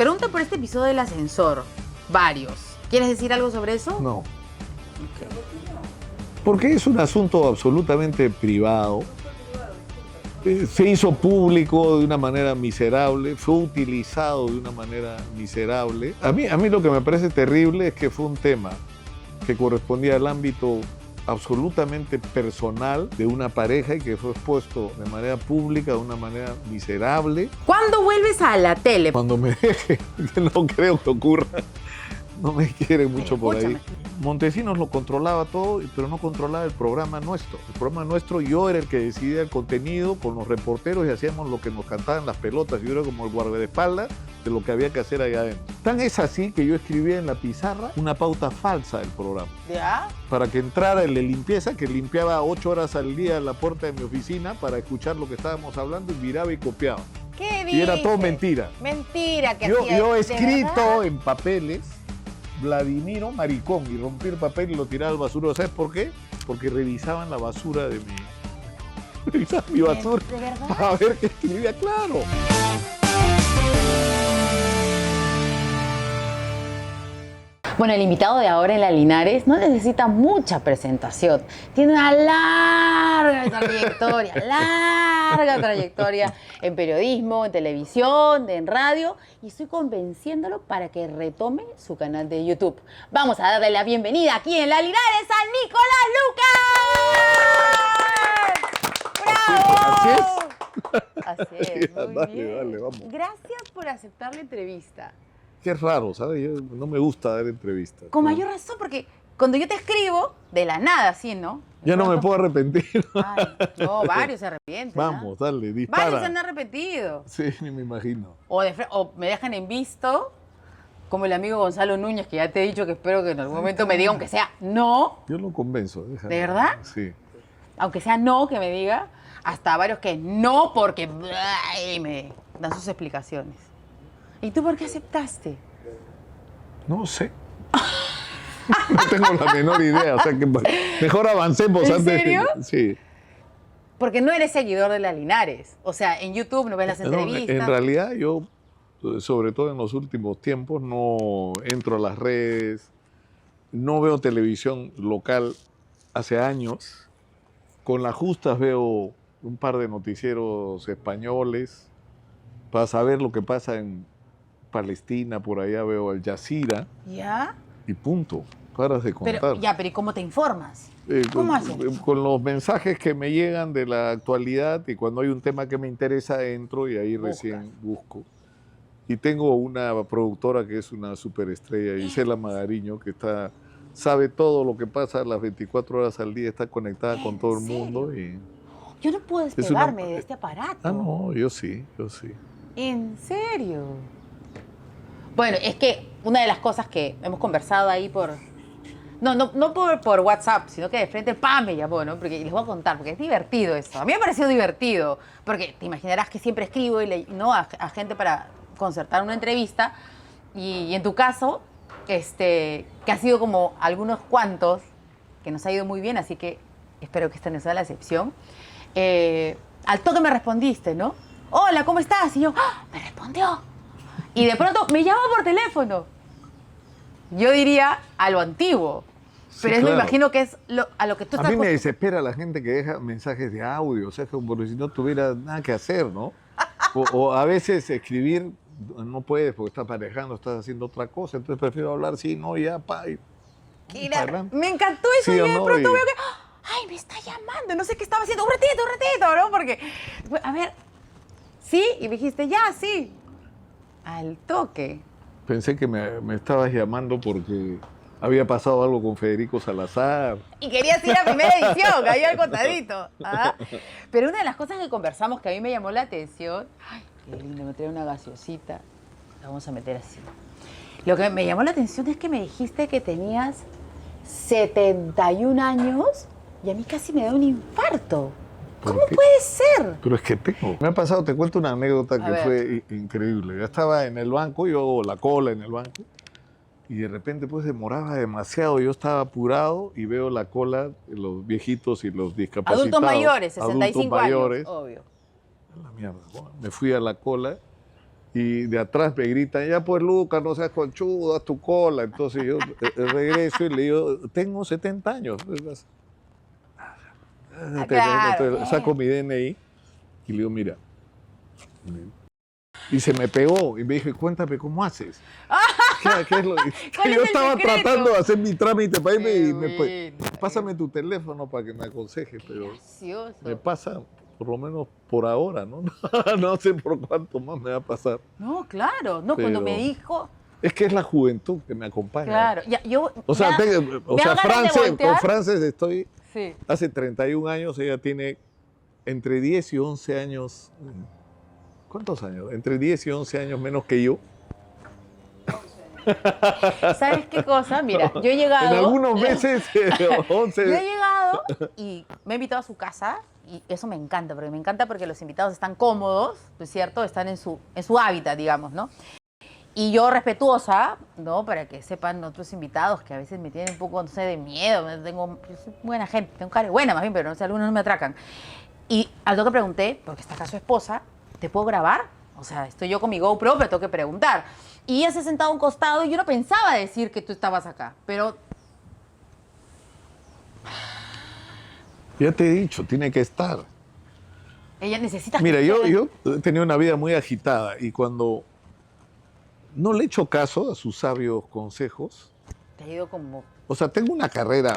Pregunta por este episodio del ascensor. Varios. ¿Quieres decir algo sobre eso? No. Porque es un asunto absolutamente privado. Se hizo público de una manera miserable, fue utilizado de una manera miserable. A mí lo que me parece terrible es que fue un tema que correspondía al ámbito absolutamente personal de una pareja y que fue expuesto de manera pública, de una manera miserable. ¿Cuándo vuelves a la tele? Cuando me deje, que no creo que ocurra, no me quieren mucho por ahí. Montesinos lo controlaba todo, pero no controlaba el programa nuestro. El programa nuestro, yo era el que decidía el contenido con los reporteros y hacíamos lo que nos cantaban las pelotas. Yo era como el guardaespaldas de lo que había que hacer allá adentro. Tan es así que yo escribía en la pizarra una pauta falsa del programa. ¿Ya? Para que entrara el de limpieza, que limpiaba 8 horas al día la puerta de mi oficina para escuchar lo que estábamos hablando y miraba y copiaba. ¿Qué dices? Y era todo mentira. Mentira que Yo hacía. he ¿De escrito verdad? en papeles Vladimiro maricón y rompí el papel y lo tiraba al basurero. ¿Sabes por qué? Porque revisaban la basura de mi... Revisaban mi basura ¿De verdad? para ver qué escribía, claro. Bueno, el invitado de ahora en la Linares no necesita mucha presentación. Tiene una larga trayectoria en periodismo, en televisión, en radio, y estoy convenciéndolo para que retome su canal de YouTube. Vamos a darle la bienvenida aquí en la Linares a Nicolás Lucas. ¡Bravo! Así es, muy Dale, bien. dale, vamos. Gracias por aceptar la entrevista. Qué raro, ¿sabes? Yo no me gusta dar entrevistas. Con ¿no? mayor razón, porque cuando yo te escribo, de la nada, ¿sí, no? Ya no me puedo arrepentir. Ay, no, varios se arrepienten. Vamos, ¿ah? dale, dispara. Varios se han arrepentido. Sí, ni me imagino. O me dejan en visto, como el amigo Gonzalo Núñez, que ya te he dicho que espero que en algún momento me diga, aunque sea no, Yo lo convenzo. Déjame. ¿De verdad? Sí. aunque sea no, que me diga, hasta varios que no, porque y me dan sus explicaciones. ¿Y tú por qué aceptaste? No sé. No tengo la menor idea. O sea que mejor avancemos ¿En antes. serio? Sí. Porque no eres seguidor de la Linares. O sea, en YouTube no ves las No, entrevistas. en realidad yo, sobre todo en los últimos tiempos, no entro a las redes, no veo televisión local hace años. Con las justas veo un par de noticieros españoles para saber lo que pasa en Palestina, por allá veo Al Jazeera ¿Ya? y punto. Paras de contar. Pero ¿y cómo te informas? ¿Cómo haces? Con los mensajes que me llegan de la actualidad y cuando hay un tema que me interesa entro y ahí recién busco. Y tengo una productora que es una superestrella, Gisela Magariño, que sabe todo lo que pasa las 24 horas al día, está conectada con todo el mundo. Y Yo no puedo despegarme de este aparato. Ah, no, yo sí. ¿En serio? Bueno, es que una de las cosas que hemos conversado ahí no por WhatsApp, sino que de frente, ¡pam!, me llamó, ¿no? Porque les voy a contar, porque es divertido eso. A mí me ha parecido divertido, porque te imaginarás que siempre escribo ¿no? a gente para concertar una entrevista, y en tu caso, que ha sido como algunos cuantos, que nos ha ido muy bien, así que espero que esta no sea la excepción. Al toque me respondiste, ¿no? Hola, ¿cómo estás? Y yo, ¡ah!, me respondió. Y de pronto me llama por teléfono. Yo diría a lo antiguo. Pero Sí, me claro. imagino que es a lo que tú A estás... mí me desespera la gente que deja mensajes de audio, o sea, como si no tuviera nada que hacer, ¿no? O a veces escribir no puedes porque estás manejando, estás haciendo otra cosa, entonces prefiero hablar, sí, no, ya, pa. Me encantó eso, Sí y o de no, pronto y- veo que... ¡Ay, me está llamando! No sé qué estaba haciendo. Un ratito, ¿no? Porque, a ver, ¿sí? Y me dijiste, ya, sí. Al toque. Pensé que me estabas llamando porque había pasado algo con Federico Salazar. Y querías ir a primera edición, ahí al contadito. ¿Ah? Pero una de las cosas que conversamos que a mí me llamó la atención... ¡Ay, qué lindo! Me trae una gaseosita. La vamos a meter así. Lo que me llamó la atención es que me dijiste que tenías 71 años y a mí casi me da un infarto. ¿Por ¿Cómo qué? puede ser? Pero es que tengo. Me ha pasado, te cuento una anécdota A que ver. fue increíble. Yo estaba en el banco, yo hago la cola en el banco, y de repente pues demoraba demasiado. Yo estaba apurado y veo la cola de los viejitos y los discapacitados. Adultos mayores, 65 adultos mayores. años, obvio. A la mierda. Bueno, me fui a la cola y de atrás me gritan, ya pues Lucas, no seas conchudo, haz tu cola. Entonces yo regreso y le digo, tengo 70 años. Claro. Entonces saco mi DNI y le digo, mira. Y se me pegó y me dijo, cuéntame cómo haces. ¿Qué es lo que ¿Cuál es yo el estaba secreto? tratando de hacer mi trámite para irme Qué y bueno. pásame tu teléfono para que me aconseje, Qué pero gracioso. me pasa por lo menos por ahora, ¿no? No sé por cuánto más me va a pasar. No, claro. No, cuando me Pero- dijo... Es que es la juventud que me acompaña. Claro. Ya, yo, O sea, me da- me da ganas de Frances, con voltear. Frances estoy Sí. hace 31 años, ella tiene entre 10 y 11 años. ¿Cuántos años? Entre 10 y 11 años menos que yo. ¿Sabes qué cosa? Mira, yo he llegado... En algunos meses, 11. Yo he llegado y me he invitado a su casa y eso me encanta, porque los invitados están cómodos, ¿no es cierto? Están en su hábitat, digamos, ¿no? Y yo respetuosa, ¿no? Para que sepan otros invitados que a veces me tienen un poco, no sé, de miedo. Yo soy buena gente, tengo cara de buena más bien, pero no sé, algunos no me atracan. Y al toque pregunté, porque está acá su esposa, ¿te puedo grabar? O sea, estoy yo con mi GoPro, pero tengo que preguntar. Y ella se ha sentado a un costado y yo no pensaba decir que tú estabas acá, pero Ya te he dicho, tiene que estar. ella necesita... Mira, que yo ustedes- he tenido una vida muy agitada y cuando no le echo caso a sus sabios consejos, Te ha ido como... o sea, tengo una carrera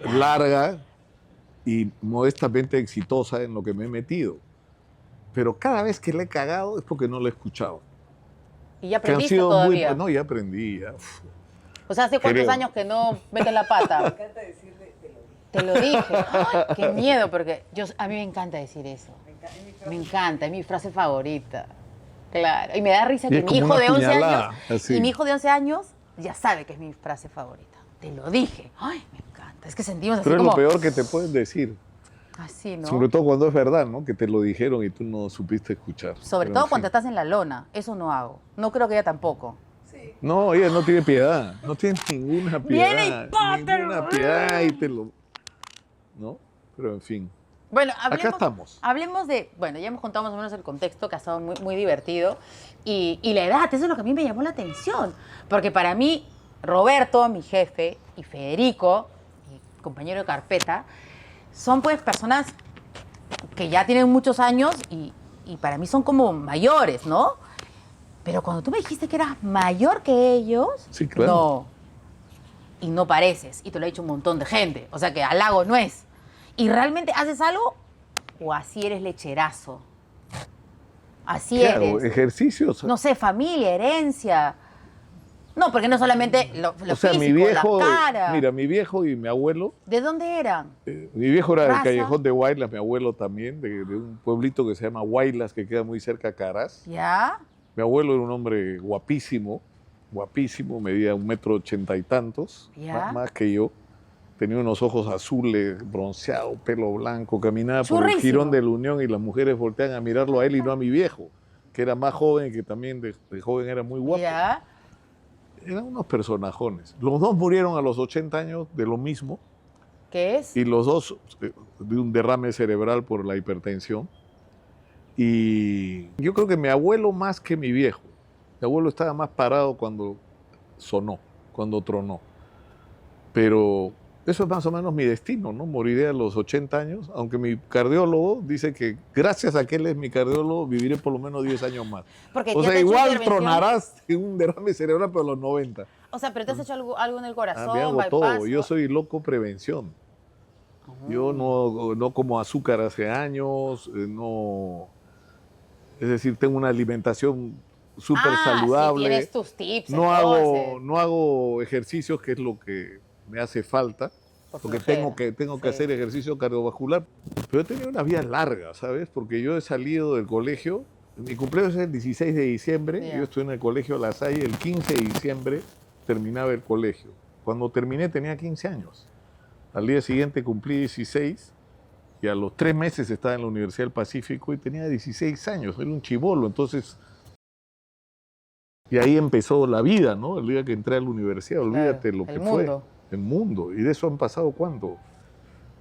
larga y modestamente exitosa en lo que me he metido, pero cada vez que le he cagado es porque no lo he escuchado. Y ya Que han aprendiste sido todavía. No, ya aprendí. Ya. O sea, ¿hace cuántos Creo. años que no metes la pata? Te lo dije. Ay, qué miedo, porque a mí me encanta decir eso. Me encanta, es mi frase favorita. Claro. Y me da risa Y que es mi como hijo una de 11 puñalada, años, así. y mi hijo de 11 años ya sabe que es mi frase favorita. Te lo dije. Ay, me encanta. Es que sentimos así Pero es como... lo peor que te pueden decir, Así, ¿no? sobre todo cuando es verdad, ¿no? Que te lo dijeron y tú no supiste escuchar. Sobre Pero, todo en cuando fin. estás en la lona. Eso no hago. No creo que ella tampoco. No, ella no tiene piedad, no tiene ninguna piedad. Viene y ¡pate! Ninguna piedad y te lo... ¿No? Pero en fin. Bueno, Acá estamos. Hablemos de, bueno, ya hemos contado más o menos el contexto, que ha estado muy, muy divertido, y la edad, eso es lo que a mí me llamó la atención, porque para mí, Roberto, mi jefe, y Federico, mi compañero de carpeta, son pues personas que ya tienen muchos años y para mí son como mayores, ¿no? Pero cuando tú me dijiste que eras mayor que ellos, Sí, claro. no, y no pareces, y te lo ha dicho un montón de gente, o sea que halago no es. ¿Y realmente haces algo o así eres lecherazo? Así ¿Qué hago? eres. ¿Ejercicios? No sé, familia, herencia. No, porque no solamente lo o sea, físico, mi viejo, la cara. mira, mi viejo y mi abuelo, ¿De dónde eran? mi viejo era del Raza. Callejón de Huaylas, mi abuelo también, de un pueblito que se llama Huaylas, que queda muy cerca a Caraz. ¿Ya? Mi abuelo era un hombre guapísimo, guapísimo, medía 1,80 m y tantos, Ya. más que yo. Tenía unos ojos azules, bronceado, pelo blanco, caminaba por el Churrísimo. jirón de la Unión y las mujeres voltean a mirarlo a él y no a mi viejo, que era más joven y que también de joven era muy guapo. ¿Ya? Eran unos personajones. Los dos murieron a los 80 años de lo mismo ¿Qué es? y los dos de un derrame cerebral por la hipertensión. Y yo creo que mi abuelo más que mi viejo. Mi abuelo estaba más parado cuando sonó, cuando tronó. Pero eso es más o menos mi destino, ¿no? Moriré a los 80 años, aunque mi cardiólogo dice que gracias a que él es mi cardiólogo viviré por lo menos 10 años más. Porque O ya sea, te ha hecho igual intervención. tronarás en un derrame cerebral, pero a los 90. O sea, pero te has hecho algo en el corazón, Me hago bypass, todo. Yo ¿no? soy loco prevención. Yo no como azúcar hace años, no... Es decir, tengo una alimentación súper Sí, saludable. tienes tus tips. No entonces. no hago ejercicios, que es lo que me hace falta, Por porque flojera. tengo que Sí. hacer ejercicio cardiovascular. Pero he tenido una vida larga, ¿sabes? Porque yo he salido del colegio, mi cumpleaños es el 16 de diciembre, Ya. yo estuve en el colegio La Salle, el 15 de diciembre terminaba el colegio. Cuando terminé tenía 15 años. Al día siguiente cumplí 16 y a los 3 meses estaba en la Universidad del Pacífico y tenía 16 años, era un chibolo, entonces... Y ahí empezó la vida, ¿no? El día que entré a la universidad, olvídate lo que el fue. mundo. El mundo. Y de eso han pasado, ¿cuánto?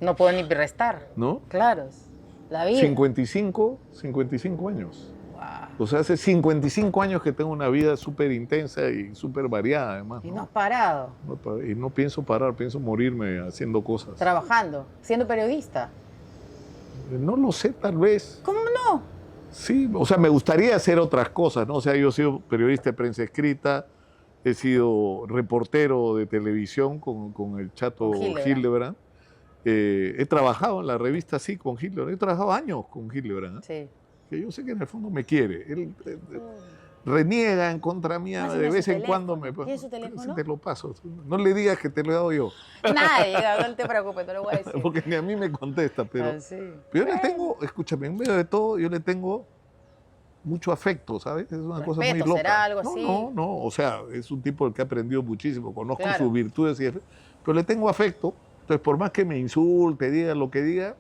No puedo ni restar. ¿No? Claro, la vida. 55 años. O sea, hace 55 años que tengo una vida súper intensa y súper variada, además. Y no has parado. Y no pienso parar, pienso morirme haciendo cosas. Trabajando, siendo periodista. No lo sé, tal vez. ¿Cómo no? Sí, o sea, me gustaría hacer otras cosas, ¿no? O sea, yo he sido periodista de prensa escrita, he sido reportero de televisión con el Chato Con Hildebrand. He trabajado en la revista, sí, con Hildebrand. He trabajado años con Hildebrand. Sí. Que yo sé que en el fondo me quiere. Él reniega en contra mía Pásame de vez su en cuando. ¿Tienes su teléfono? Sí, te lo paso. No le digas que te lo he dado yo. Nadie, no te preocupes, no lo voy a decir. Porque ni a mí me contesta. Pero, Sí. pero yo le tengo, escúchame, en medio de todo, yo le tengo mucho afecto, ¿sabes? Es una cosa muy loca. ¿Será algo así? No. O sea, es un tipo del que ha aprendido muchísimo. Conozco Claro. sus virtudes, pero le tengo afecto. Entonces, por más que me insulte, diga lo que diga,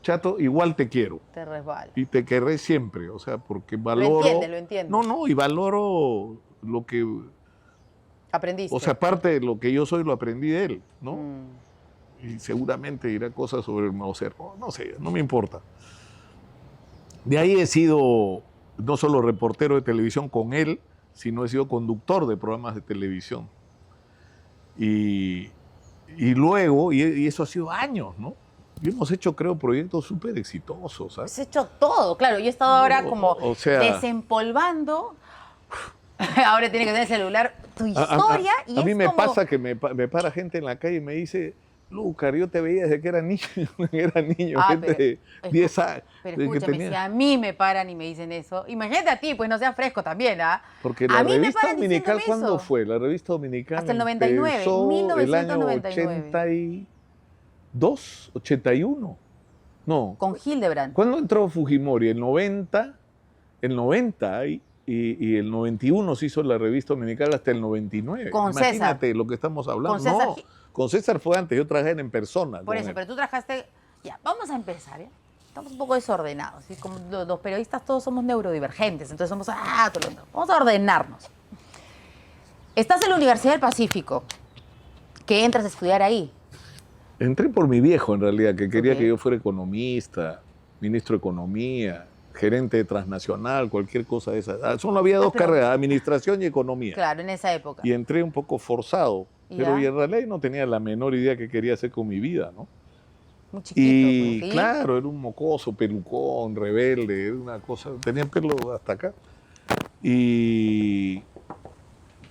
Chato, igual te quiero. Te resbala. Y te querré siempre, o sea, porque valoro... Lo entiende. No, y valoro lo que... Aprendiste. O sea, parte de lo que yo soy lo aprendí de él, ¿no? Mm. Y seguramente dirá cosas sobre el Mauserro, no sé, no me importa. De ahí he sido no solo reportero de televisión con él, sino he sido conductor de programas de televisión. Y luego, y eso ha sido años, ¿no? Y hemos hecho, creo, proyectos súper exitosos, ¿sabes? Has hecho todo, claro. Yo he estado ahora como O sea, desempolvando. Ahora tiene que tener el celular tu historia. A mí me pasa que me para gente en la calle y me dice, Lúcar, yo te veía desde que era niño, gente de 10 años. Pero escúchame, si a mí me paran y me dicen eso, imagínate a ti, pues no seas fresco también, ¿ah? Porque la a mí me revista paran dominical, diciéndome ¿cuándo eso. fue? La revista dominical Hasta el 99, empezó 1999. el año 82, 81. No. Con Hildebrand. ¿Cuándo entró Fujimori? El 90 y el 91 se hizo la revista dominical hasta el 99. Con César. Imagínate lo que estamos hablando. Con César. No, con César fue antes, yo trabajé en persona. Por eso, pero tú trabajaste... Ya, vamos a empezar, ¿eh? Estamos un poco desordenados, ¿sí? Como los periodistas todos somos neurodivergentes, entonces somos... Vamos a ordenarnos. Estás en la Universidad del Pacífico, que entras a estudiar ahí. Entré por mi viejo, en realidad, que quería Ok. que yo fuera economista, ministro de Economía, gerente de transnacional, cualquier cosa de esas. Solo había dos pero- carreras, administración y economía. Claro, en esa época. Y entré un poco forzado, pero Ya. y en realidad no tenía la menor idea qué quería hacer con mi vida, ¿no? Muy chiquito, Y pues, ¿sí? claro, era un mocoso, pelucón, rebelde, era una cosa, tenía pelo hasta acá.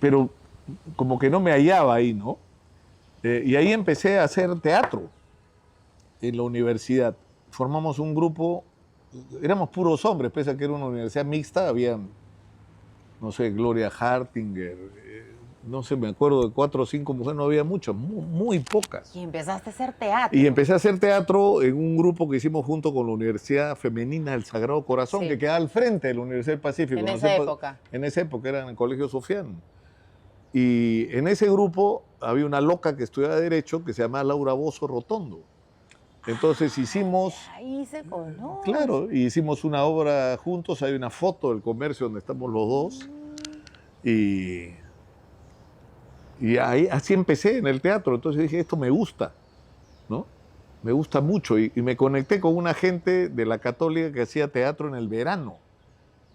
Pero como que no me hallaba ahí, ¿no? Y ahí empecé a hacer teatro en la universidad. Formamos un grupo, éramos puros hombres, pese a que era una universidad mixta, habían, no sé, Gloria Hartinger, no sé, me acuerdo de 4 o 5 mujeres, no había muchas, muy pocas. Y empezaste a hacer teatro. Y empecé a hacer teatro en un grupo que hicimos junto con la Universidad Femenina del Sagrado Corazón, Sí. que queda al frente de la Universidad del Pacífico. En esa época. En esa época era en el Colegio Sofiano. Y en ese grupo había una loca que estudiaba Derecho que se llamaba Laura Bozo Rotondo. Entonces hicimos, Ahí se conoce. claro, y hicimos una obra juntos, hay una foto del comercio donde estamos los dos. Y ahí, así empecé en el teatro. Entonces dije, esto me gusta, ¿no? Me gusta mucho. Y me conecté con una gente de la Católica que hacía teatro en el verano.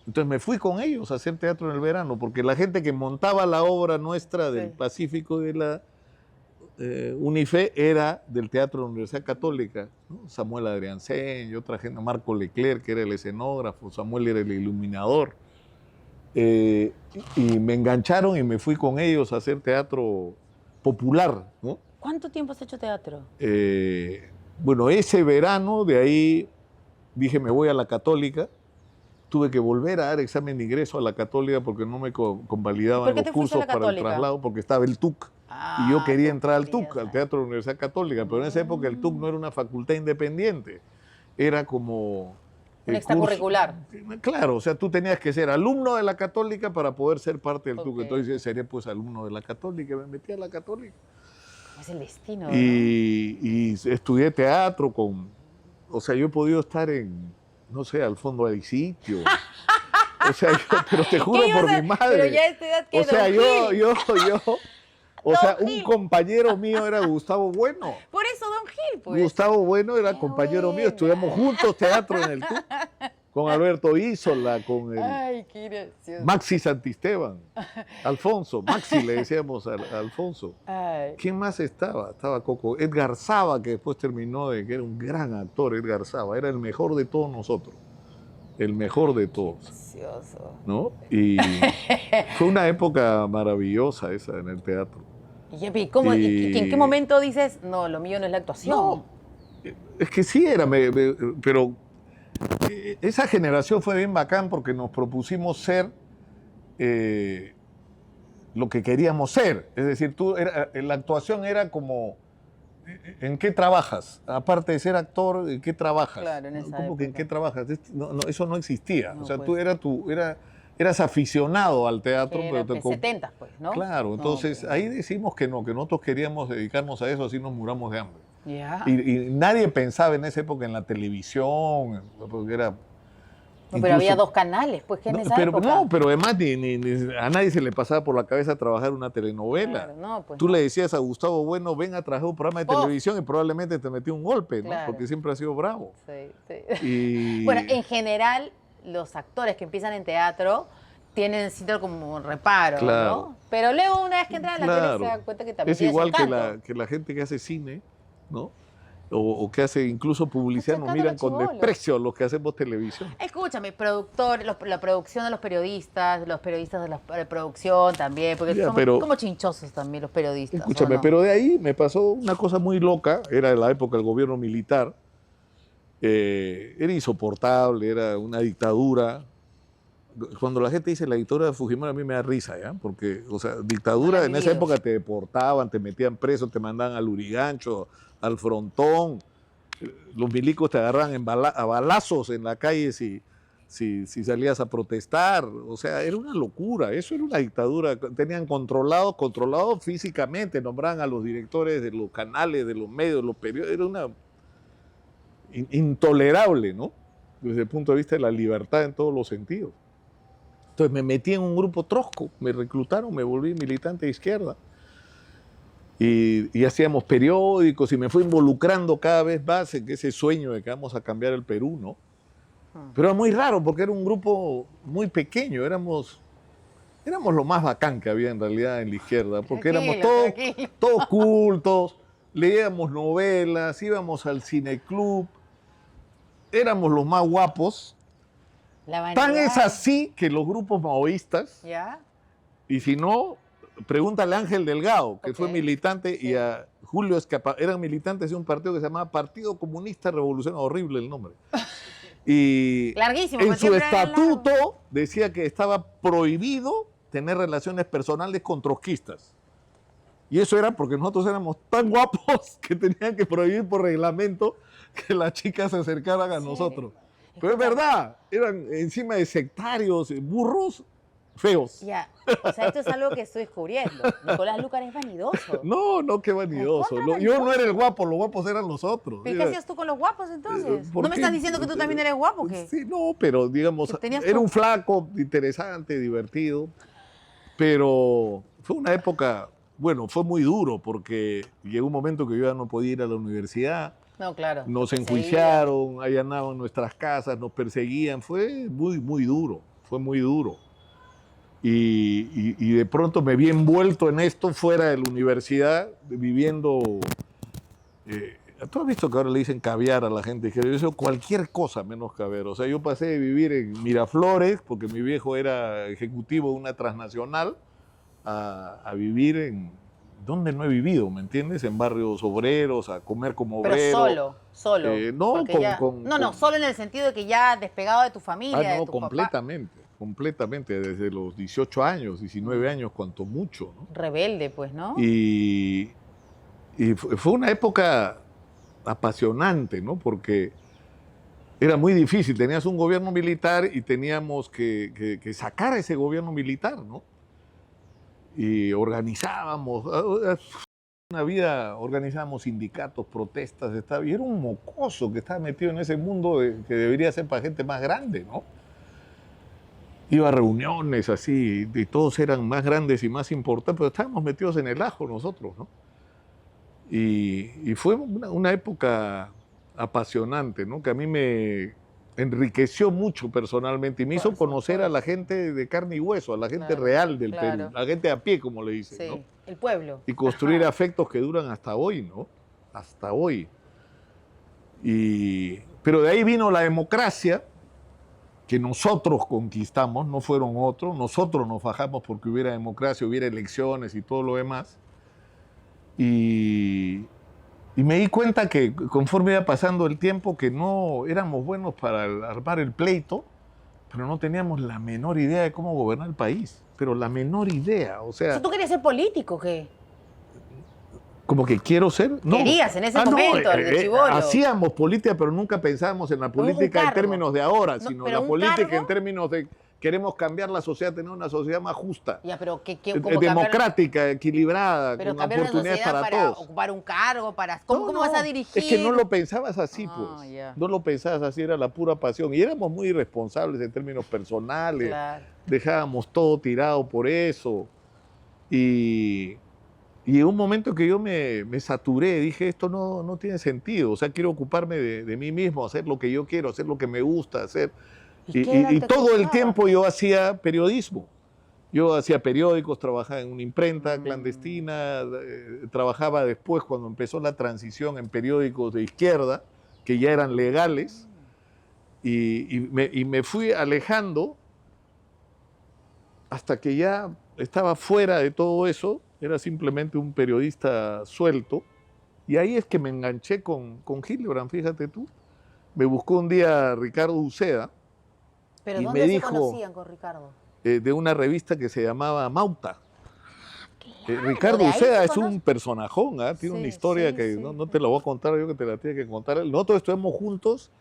Entonces me fui con ellos a hacer teatro en el verano, porque la gente que montaba la obra nuestra del Sí. Pacífico de la Unife era del Teatro de la Universidad Católica, ¿no? Samuel Adriancén y otra gente, Marco Leclerc, que era el escenógrafo, Samuel era el iluminador. Y me engancharon y me fui con ellos a hacer teatro popular, ¿no? ¿Cuánto tiempo has hecho teatro? Bueno, ese verano de ahí dije, me voy a la Católica. Tuve que volver a dar examen de ingreso a la Católica porque no me convalidaban ¿Por qué los te fuiste a cursos la para el Católica? traslado, porque estaba el TUC. Y yo quería entrar al TUC, al teatro. Teatro de la Universidad Católica, pero en esa época el TUC no era una facultad independiente, era como... Un extracurricular. Claro, o sea, tú tenías que ser alumno de la Católica para poder ser parte del TUC. Ok. Entonces yo seré pues alumno de la Católica, me metí a la Católica. Es el destino, ¿no? Y estudié teatro con... O sea, yo he podido estar en, no sé, al fondo del sitio. O sea, pero te juro ¿Qué ibas por a- mi madre. Pero ya a esta edad que O sea, Don Gil. o sea, Don un Gil. compañero mío era Gustavo Bueno. Por eso Don Gil, pues. Gustavo Bueno era Qué compañero mío, buena. estudiamos juntos teatro en el TUC. con Alberto Isola, con el Ay, qué gracioso. Maxi Santisteban, Alfonso, Maxi le decíamos a Alfonso. Ay, ¿Quién más estaba? Estaba Coco. Edgar Saba, que después terminó de que era un gran actor, Edgar Saba, era el mejor de todos nosotros, el mejor de todos, gracioso. ¿no? Y fue una época maravillosa esa en el teatro. Y ¿cómo, Y- en qué momento dices, no, lo mío no es la actuación? No, es que sí era, pero esa generación fue bien bacán porque nos propusimos ser lo que queríamos ser. Es decir, la actuación era como, ¿en qué trabajas? Aparte de ser actor, ¿en qué trabajas? Claro, en ¿No? esa ¿Cómo que en época. qué trabajas? Eso no existía. No, o sea, pues. eras aficionado al teatro, Que pero era, pues, 70, pues, ¿no? Claro, No, entonces pues. ahí decimos que no, que nosotros queríamos dedicarnos a eso, así nos muramos de hambre. Ya. Y nadie pensaba en esa época en la televisión, porque era... No, pero había incluso- 2 canales, pues, que en no, esa pero, época. no, pero además a nadie se le pasaba por la cabeza trabajar una telenovela. Claro, no, pues Tú no. le decías a Gustavo Bueno, ven a trabajar un programa de ¡Pof! televisión y probablemente te metió un golpe, ¿no? Claro. Porque siempre ha sido bravo. Sí, sí. Y... Bueno, en general, los actores que empiezan en teatro tienen cierto como reparo, Claro. ¿no? Pero luego, una vez que entran a la tele, se dan cuenta que también Es tiene su igual encanto. que la gente que hace cine, ¿no? O que hace incluso publicidad, nos sacando miran los con chibolos. desprecio a los que hacemos televisión. Escúchame, la producción de los periodistas de la producción también, porque Ya, son pero- como chinchosos también los periodistas. ¿o Escúchame, no? pero de ahí me pasó una cosa muy loca, era la época del gobierno militar, era insoportable, era una dictadura. Cuando la gente dice la dictadura de Fujimori a mí me da risa, ¿ya? Porque, o sea, dictadura No la he en esa vivido. época te deportaban, te metían preso, te mandaban al Lurigancho, al Frontón, los milicos te agarraban a balazos en la calle si salías a protestar, o sea, era una locura, eso era una dictadura, tenían controlado físicamente, nombraban a los directores de los canales, de los medios, de los periódicos, era una intolerable, ¿no? Desde el punto de vista de la libertad en todos los sentidos. Entonces me metí en un grupo trosco, me reclutaron, me volví militante de izquierda. Y hacíamos periódicos y me fui involucrando cada vez más en ese sueño de que vamos a cambiar el Perú, ¿no? Pero era muy raro porque era un grupo muy pequeño, éramos lo más bacán que había en realidad en la izquierda, porque éramos Tranquilo. todos cultos, leíamos novelas, íbamos al cineclub, éramos los más guapos. La Tan vanidad. es así que los grupos maoístas, ¿Ya? y si no, pregúntale a Ángel Delgado, que fue Ok. militante, Sí. y a Julio Escapa, eran militantes de un partido que se llamaba Partido Comunista Revolucionario, horrible el nombre. Y Larguísimo. en pues su siempre era largo. estatuto decía que estaba prohibido tener relaciones personales con trotskistas. Y eso era porque nosotros éramos tan guapos que tenían que prohibir por reglamento que las chicas se acercaran a Sí. nosotros. Pero es verdad, eran encima de sectarios, burros, feos. Ya, o sea, esto es algo que estoy descubriendo. Nicolás Lucar es vanidoso. No, qué vanidoso. Recontra Yo no vanidoso. era el guapo, los guapos eran los otros. ¿Pero qué hacías tú con los guapos entonces? ¿Por ¿No me qué? estás diciendo que tú también eres guapo o qué? Sí, no, pero digamos, Que tenías era tu- un flaco interesante, divertido, pero fue una época, bueno, fue muy duro porque llegó un momento que yo ya no podía ir a la universidad, No, claro. nos te enjuiciaron, allanaban nuestras casas, nos perseguían, fue muy, muy duro, fue muy duro. Y de pronto me vi envuelto en esto fuera de la universidad, viviendo... ¿Tú has visto que ahora le dicen caviar a la gente? Que yo soy cualquier cosa menos caviar. O sea, yo pasé de vivir en Miraflores, porque mi viejo era ejecutivo de una transnacional, a vivir en... ¿Dónde no he vivido? ¿Me entiendes? En barrios obreros, a comer como Pero obrero. solo. No, porque con- ya- con- no, con- solo en el sentido de que ya despegado de tu familia, Ah, de no, tu papá. completamente, desde los 18 años, 19 años, cuanto mucho, ¿no? Rebelde, pues, ¿no? Y fue una época apasionante, ¿no? Porque era muy difícil, tenías un gobierno militar y teníamos que sacar a ese gobierno militar, ¿no? Y organizábamos, organizábamos sindicatos, protestas, y era un mocoso que estaba metido en ese mundo que debería ser para gente más grande, ¿no? Iba a reuniones así, y todos eran más grandes y más importantes, pero estábamos metidos en el ajo nosotros, ¿no? Y fue una época apasionante, ¿no? Que a mí enriqueció mucho personalmente y me hizo Por conocer a la supuesto. gente de carne y hueso, a la gente Claro, real del claro. Perú, la gente a pie, como le dicen, Sí, ¿no? el pueblo. Y construir Ajá. afectos que duran hasta hoy, ¿no? Hasta hoy. Pero de ahí vino la democracia, que nosotros conquistamos, no fueron otros, nosotros nos fajamos porque hubiera democracia, hubiera elecciones y todo lo demás. Y me di cuenta que conforme iba pasando el tiempo, que no éramos buenos para armar el pleito, pero no teníamos la menor idea de cómo gobernar el país. Pero la menor idea, o sea, ¿Tú querías ser político o qué? como que quiero ser. No. Querías en ese No, momento, de chibolo. hacíamos política, pero nunca pensábamos en la Pero un política en cargo. términos de ahora, No, sino pero la un política cargo. en términos de queremos cambiar la sociedad, tener una sociedad más justa, Ya, pero ¿cómo democrática, equilibrada, pero con cambiar una oportunidades sociedad para para todos. ocupar un cargo, para ¿cómo No, vas a no, dirigir? es que no lo pensabas así, Ah, pues. ya. No lo pensabas así, era la pura pasión. Y éramos muy irresponsables en términos personales. Claro. Dejábamos todo tirado por eso. Y en un momento que yo me saturé, dije, esto no tiene sentido. O sea, quiero ocuparme de mí mismo, hacer lo que yo quiero, hacer lo que me gusta hacer. ¿Y qué era Y te todo el gustaba? tiempo yo hacía periodismo. Yo hacía periódicos, trabajaba en una imprenta clandestina, trabajaba después cuando empezó la transición en periódicos de izquierda, que ya eran legales, y me fui alejando hasta que ya estaba fuera de todo eso, era simplemente un periodista suelto, y ahí es que me enganché con Hildebrand, fíjate tú. Me buscó un día Ricardo Uceda, ¿Pero y dónde me se dijo, conocían con Ricardo? de una revista que se llamaba Mauta. Ricardo de ahí Uceda se es un conoce. personajón, ¿ah? Tiene Sí, una historia sí, que sí, no sí. te la voy a contar yo, que te la tiene que contar él. Nosotros estuvimos juntos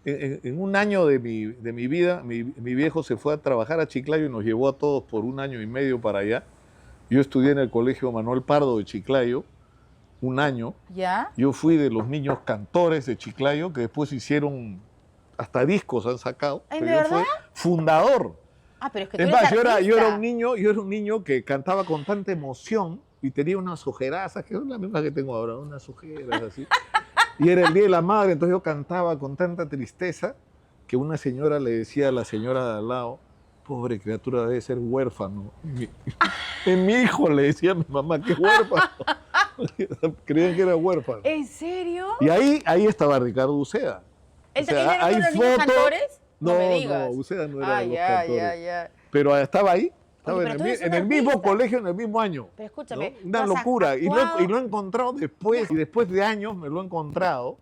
en un año de mi vida. Mi viejo se fue a trabajar a Chiclayo y nos llevó a todos por 1 año y medio para allá. Yo estudié en el Colegio Manuel Pardo de Chiclayo 1 año. ¿Ya? Yo fui de los niños cantores de Chiclayo, que después hicieron, hasta discos han sacado. ¿En Pero yo fui verdad? fundador. Ah, pero es que tú Es eres más, yo era artista. un niño que cantaba con tanta emoción y tenía unas ojerazas, que son las mismas que tengo ahora, unas ojeras así. Y era el Día de la Madre, entonces yo cantaba con tanta tristeza que una señora le decía a la señora de al lado, pobre criatura, debe ser huérfano. En mi hijo le decía a mi mamá que es huérfano. Creían que era huérfano. ¿En serio? Y ahí estaba Ricardo Uceda. ¿Él O sea, también era hay uno de los niños fotos- cantores? No, me no, digas. Uceda no era Ah, de los ya, cantores. ya. Pero estaba ahí, estaba Oye, pero tú eres en un el mismo artista. colegio, en el mismo año. Pero escúchame, ¿no? Una tú has locura. Y actuado- lo he encontrado después, y después de años me lo he encontrado,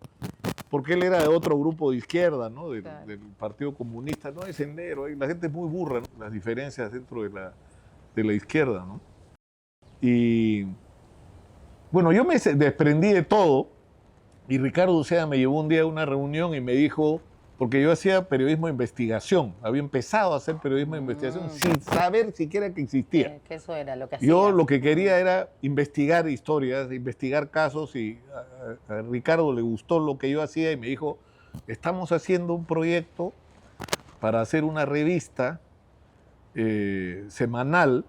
porque él era de otro grupo de izquierda, ¿no? Claro. Del Partido Comunista, no es sendero, y la gente es muy burra, ¿no? Las diferencias dentro de la izquierda, ¿no? Y bueno, yo me desprendí de todo, y Ricardo Uceda me llevó un día a una reunión y me dijo, porque yo hacía periodismo de investigación, había empezado a hacer periodismo de investigación sin saber siquiera que existía. Que eso era lo que hacía. Yo lo que quería era investigar historias, investigar casos, y a Ricardo le gustó lo que yo hacía y me dijo, estamos haciendo un proyecto para hacer una revista semanal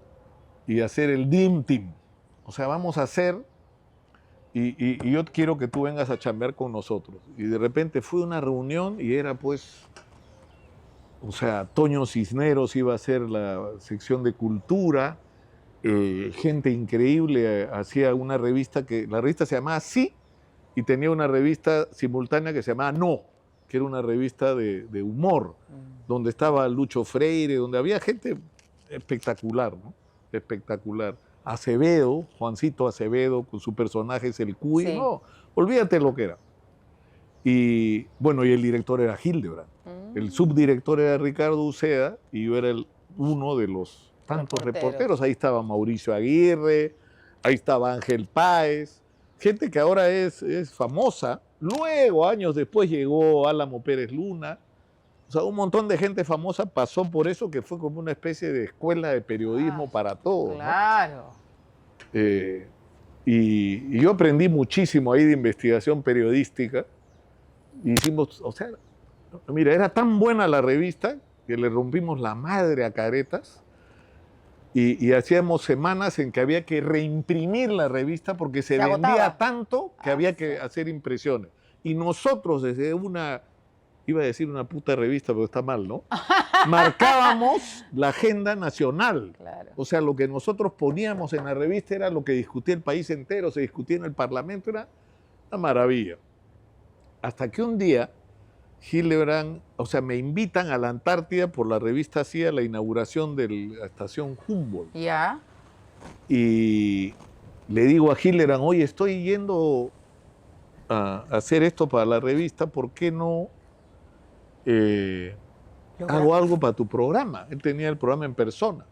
y hacer el Dream Team. O sea, vamos a hacer, y yo quiero que tú vengas a chambear con nosotros. Y de repente fue una reunión y era pues, o sea, Toño Cisneros iba a hacer la sección de cultura, gente increíble, hacía una revista la revista se llamaba Sí, y tenía una revista simultánea que se llamaba No, que era una revista de humor, donde estaba Lucho Freire, donde había gente espectacular, ¿no? Espectacular. Acevedo, Juancito Acevedo, con su personaje es el Cuy, Sí. no, olvídate lo que era. Y bueno, y el director era Hildebrand. El subdirector era Ricardo Uceda y yo era uno de los tantos reporteros. Ahí estaba Mauricio Aguirre, ahí estaba Ángel Páez, gente que ahora es famosa. Luego, años después, llegó Álamo Pérez Luna. O sea, un montón de gente famosa pasó por eso, que fue como una especie de escuela de periodismo para todos, ¿no? Claro. Y yo aprendí muchísimo ahí de investigación periodística. Hicimos, o sea, mira, era tan buena la revista que le rompimos la madre a caretas y hacíamos semanas en que había que reimprimir la revista porque se vendía agotaba. tanto que había que hacer impresiones. Y nosotros desde una iba a decir una puta revista, pero está mal, ¿no? Marcábamos la agenda nacional. Claro. O sea, lo que nosotros poníamos en la revista era lo que discutía el país entero, se discutía en el Parlamento, era una maravilla. Hasta que un día Hildebrand, o sea, me invitan a la Antártida por la revista CIA, la inauguración de la estación Humboldt. Ya. Y le digo a Hildebrand, oye, estoy yendo a hacer esto para la revista, ¿por qué no hago algo para tu programa? Él tenía el programa en persona.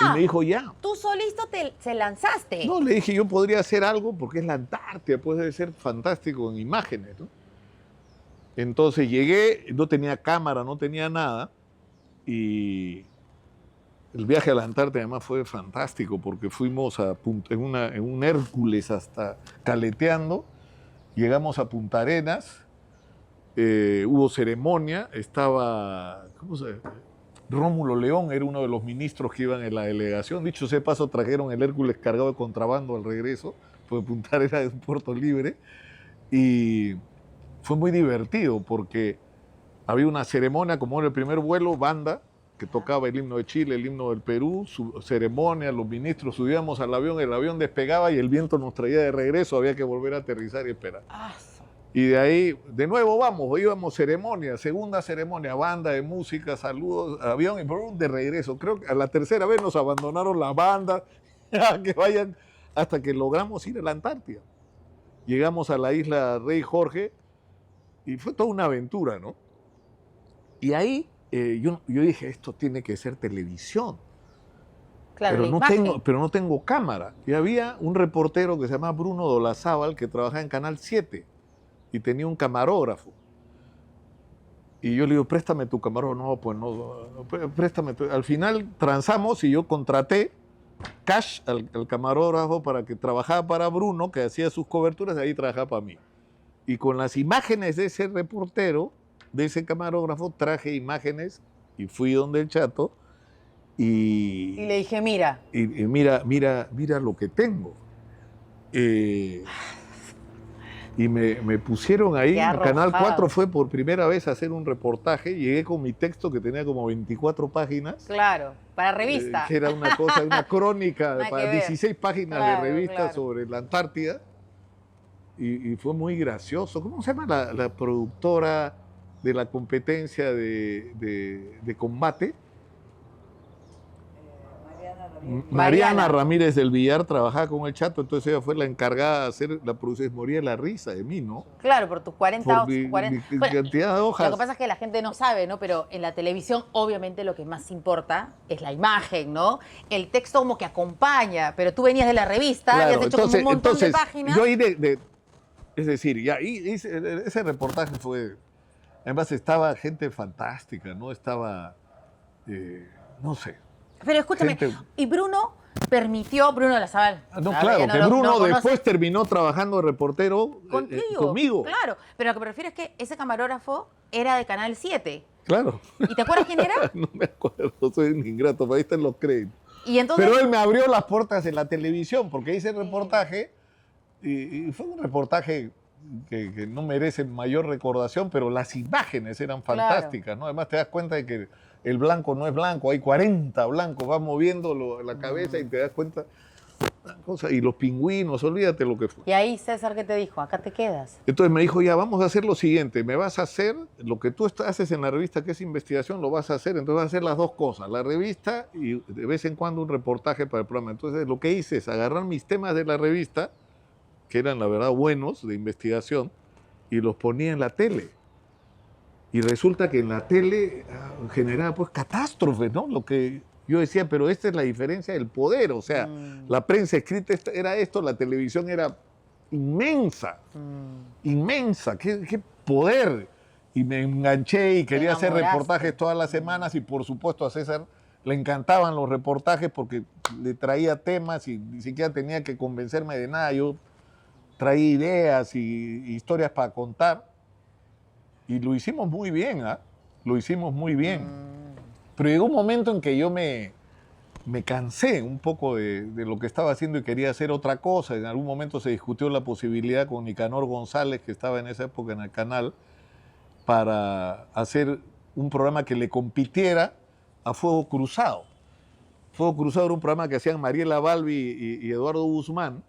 Y me dijo, ya. Tú solito se lanzaste. No, le dije, yo podría hacer algo porque es la Antártida, puede ser fantástico en imágenes, ¿no? Entonces llegué, no tenía cámara, no tenía nada, y el viaje a la Antártida además fue fantástico porque fuimos en un Hércules hasta caleteando, llegamos a Punta Arenas, hubo ceremonia, estaba, Rómulo León era uno de los ministros que iban en la delegación. Dicho sea de paso, trajeron el Hércules cargado de contrabando al regreso, porque Punta Arenas es un puerto libre. Y fue muy divertido porque había una ceremonia, como era el primer vuelo, banda, que tocaba el himno de Chile, el himno del Perú, su ceremonia, los ministros subíamos al avión, el avión despegaba y el viento nos traía de regreso, había que volver a aterrizar y esperar. Y de ahí, de nuevo íbamos ceremonia, segunda ceremonia, banda de música, saludos, avión y brum, de regreso. Creo que a la tercera vez nos abandonaron la banda, que vayan, hasta que logramos ir a la Antártida. Llegamos a la isla Rey Jorge y fue toda una aventura, ¿no? Y ahí yo dije, esto tiene que ser televisión. Claro, Pero no tengo cámara. Y había un reportero que se llama Bruno Dolazábal que trabajaba en Canal 7. Y tenía un camarógrafo. Y yo le digo, préstame tu camarógrafo. No, pues no, préstame. Al final transamos y yo contraté cash al camarógrafo para que trabajara para Bruno, que hacía sus coberturas, y ahí trabajaba para mí. Y con las imágenes de ese reportero, de ese camarógrafo, traje imágenes y fui donde el Chato y le dije, mira. Y mira lo que tengo. Y me pusieron ahí, en Canal 4 fue por primera vez a hacer un reportaje, llegué con mi texto que tenía como 24 páginas. Claro, para revista. Que era una cosa, una crónica, para 16 páginas de revista, claro, sobre la Antártida. Y fue muy gracioso. ¿Cómo se llama la productora de la competencia de combate? Mariana Ramírez del Villar trabajaba con el Chato, entonces ella fue la encargada de hacer la producción. Moría la risa de mí, ¿no? Claro, por tus 40 mi cantidad de hojas. Lo que pasa es que la gente no sabe, ¿no? Pero en la televisión, obviamente, lo que más importa es la imagen, ¿no? El texto como que acompaña, pero tú venías de la revista y has hecho como un montón de páginas. Yo ahí es decir, ya ese reportaje fue. Además, estaba gente fantástica, ¿no? Estaba. No sé. Pero escúchame, y Bruno Dolazábal. No, claro, que Bruno después terminó trabajando de reportero conmigo. Claro, pero lo que me refiero es que ese camarógrafo era de Canal 7. Claro. ¿Y te acuerdas quién era? No me acuerdo, soy un ingrato, pero ahí están los créditos. Y entonces, pero él me abrió las puertas en la televisión, porque hice el reportaje, y fue un reportaje que no merece mayor recordación, pero las imágenes eran fantásticas, ¿no? Además te das cuenta de que el blanco no es blanco, hay 40 blancos, vas moviendo la cabeza y te das cuenta. Y los pingüinos, olvídate lo que fue. Y ahí César, ¿qué te dijo? Acá te quedas. Entonces me dijo, ya, vamos a hacer lo siguiente, me vas a hacer lo que tú haces en la revista, que es investigación, lo vas a hacer, entonces vas a hacer las dos cosas, la revista y de vez en cuando un reportaje para el programa. Entonces lo que hice es agarrar mis temas de la revista, que eran la verdad buenos, de investigación, y los ponía en la tele. Y resulta que en la tele generaba pues catástrofes, ¿no? Lo que yo decía, pero esta es la diferencia del poder, o sea, la prensa escrita era esto, la televisión era inmensa, inmensa, qué poder. Y me enganché y quería hacer reportajes todas las semanas y por supuesto a César le encantaban los reportajes porque le traía temas y ni siquiera tenía que convencerme de nada, yo traía ideas y historias para contar. Y lo hicimos muy bien, ¿ah? Lo hicimos muy bien. Pero llegó un momento en que yo me cansé un poco de lo que estaba haciendo y quería hacer otra cosa. En algún momento se discutió la posibilidad con Nicanor González, que estaba en esa época en el canal, para hacer un programa que le compitiera a Fuego Cruzado. Fuego Cruzado era un programa que hacían Mariela Balbi y Eduardo Guzmán,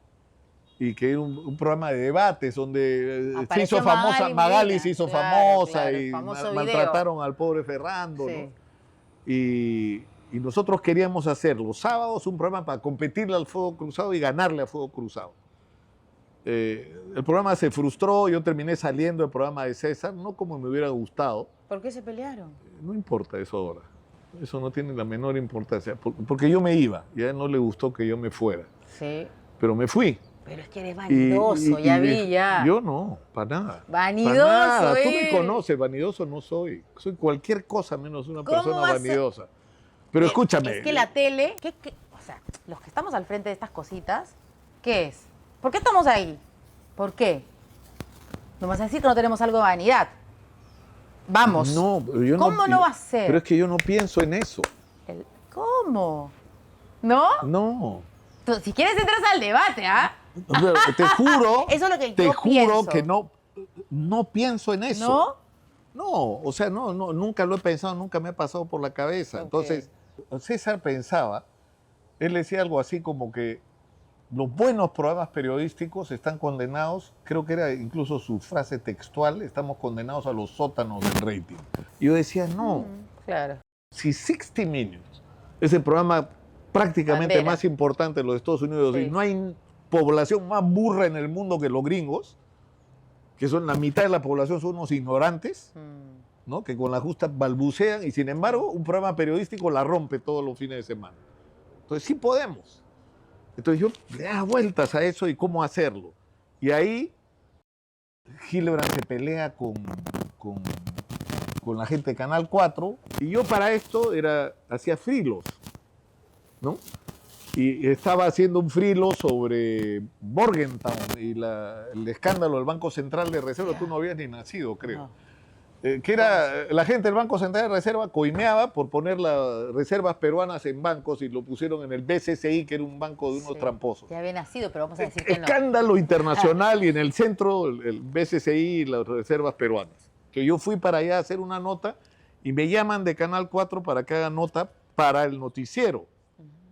y que era un programa de debates donde se Apareció hizo famosa, Magali se hizo Claro, famosa claro, el y famoso video. maltrataron al pobre Ferrando, Sí. ¿no? Y nosotros queríamos hacer los sábados un programa para competirle al Fuego Cruzado y ganarle a Fuego Cruzado. El programa se frustró, yo terminé saliendo del programa de César, no como me hubiera gustado. ¿Por qué se pelearon? No importa eso ahora, eso no tiene la menor importancia, porque yo me iba, y a él no le gustó que yo me fuera, Sí. pero me fui. Pero es que eres vanidoso, ya vi, ya. Yo no, para nada. Vanidoso, Para nada. Tú me ¿eh? conoces, vanidoso no soy. Soy cualquier cosa menos una ¿Cómo persona vas a- vanidosa. Pero escúchame. Es que la tele, o sea, los que estamos al frente de estas cositas, ¿qué es? ¿Por qué estamos ahí? ¿Por qué? No vas a decir que no tenemos algo de vanidad. Vamos. No, pero yo ¿Cómo no va a ser? Pero es que yo no pienso en eso. ¿Cómo? ¿No? No. Tú, si quieres entras al debate, ¿ah? Pero te juro, Eso es lo que te yo juro pienso. que no pienso en eso. ¿No? No, o sea, no, nunca lo he pensado, nunca me ha pasado por la cabeza. Ok. Entonces, César pensaba, él decía algo así como que los buenos programas periodísticos están condenados, creo que era incluso su frase textual, estamos condenados a los sótanos del rating. Y yo decía, no, Claro. si 60 Minutes es el programa prácticamente Bandera. más importante de los Estados Unidos Sí. y no hay población más burra en el mundo que los gringos, que son la mitad de la población son unos ignorantes, ¿no? Que con la justa balbucean y sin embargo un programa periodístico la rompe todos los fines de semana. Entonces sí podemos. Entonces yo le daba vueltas a eso y cómo hacerlo. Y ahí Hildebrand se pelea con la gente de Canal 4 y yo para esto hacía frilos, ¿no? Y estaba haciendo un frilo sobre Morgenthau y el escándalo del Banco Central de Reserva. Tú no habías ni nacido, creo. No. Que era, la gente del Banco Central de Reserva coimeaba por poner las reservas peruanas en bancos y lo pusieron en el BCCI, que era un banco de unos Sí. tramposos. Ya había nacido, pero vamos a decir que no. Escándalo internacional y en el centro el BCCI y las reservas peruanas. Que yo fui para allá a hacer una nota y me llaman de Canal 4 para que haga nota para el noticiero.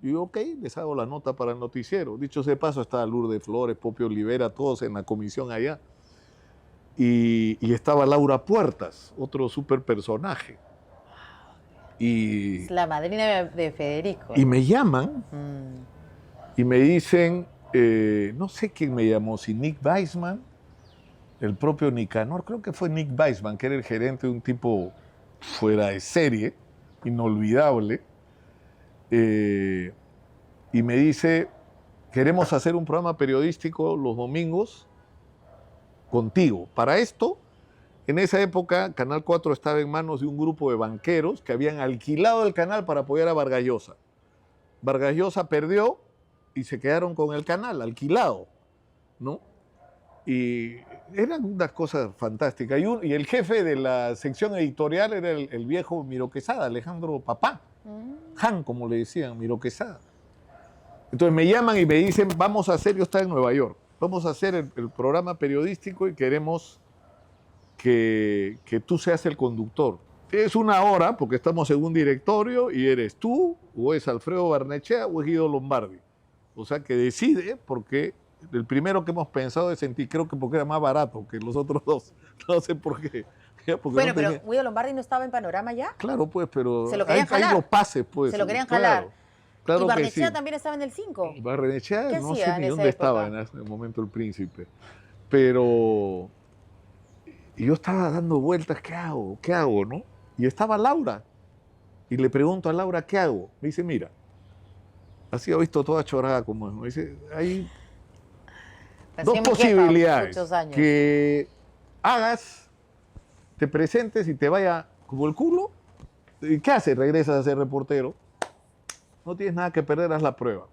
Y yo, ok, les hago la nota para el noticiero. Dicho sea de paso, estaba Lourdes Flores, Popio Olivera, todos en la comisión allá. Y estaba Laura Puertas, otro súper personaje. Y, Es la madrina de Federico. y me llaman Mm. y me dicen, no sé quién me llamó, si Nick Weissman, el propio Nicanor, creo que fue Nick Weissman, que era el gerente de un tipo fuera de serie, inolvidable, y me dice, queremos hacer un programa periodístico los domingos contigo. Para esto, en esa época, Canal 4 estaba en manos de un grupo de banqueros que habían alquilado el canal para apoyar a Vargas Llosa. Vargas Llosa perdió y se quedaron con el canal alquilado, ¿no? Y eran unas cosas fantásticas. Y el jefe de la sección editorial era el viejo Miro Quesada, Alejandro Papá. Han, como le decían, Miro Quesada. Entonces me llaman y me dicen, vamos a hacer, yo estaba en Nueva York, vamos a hacer el programa periodístico y queremos que tú seas el conductor. Es una hora, porque estamos en un directorio y eres tú, o es Alfredo Barnechea, o es Guido Lombardi. O sea, que decide, porque el primero que hemos pensado es en ti, creo que porque era más barato que los otros dos. No sé por qué. Porque Bueno, no pero tenía- Guido Lombardi no estaba en Panorama ya. Claro, pues, pero Se lo querían hay jalar. los pases, pues. Se lo querían claro, jalar. Claro y que Barnechea sí. también estaba en el 5. Barrenechea, ¿Qué no hacía sé en ni esa dónde época? estaba en ese momento el príncipe. Pero y yo estaba dando vueltas, ¿qué hago? ¿Qué hago, no? Y estaba Laura. Y le pregunto a Laura, ¿qué hago? Me dice, mira, así ha visto toda chorada como es. Me dice, hay dos posibilidades. Muchos años. Que hagas, te presentes y te vaya como el culo. ¿Y qué haces? Regresas a ser reportero. No tienes nada que perder, haz la prueba.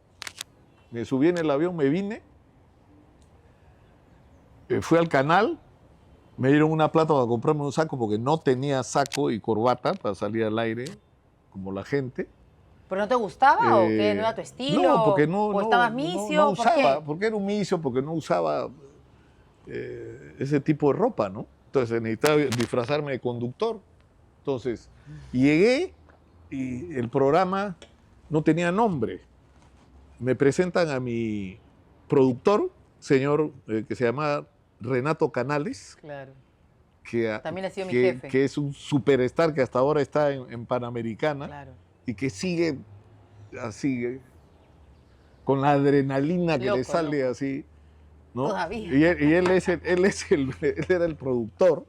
Me subí en el avión, me vine, fui al canal, me dieron una plata para comprarme un saco porque no tenía saco y corbata para salir al aire, como la gente. ¿Pero no te gustaba o qué? ¿No era tu estilo? No, porque no. ¿O no- estabas no- misio? No ¿Por usaba, qué? porque era un misio, porque no usaba ese tipo de ropa, ¿no? Entonces necesitaba disfrazarme de conductor. Entonces llegué y el programa no tenía nombre. Me presentan a mi productor, señor que se llama Renato Canales, Claro. que, También ha sido mi que- jefe. que es un superstar que hasta ahora está en Panamericana Claro. y que sigue así, con la adrenalina que le Loco, sale loco. así, ¿no? Todavía. Y él era el productor.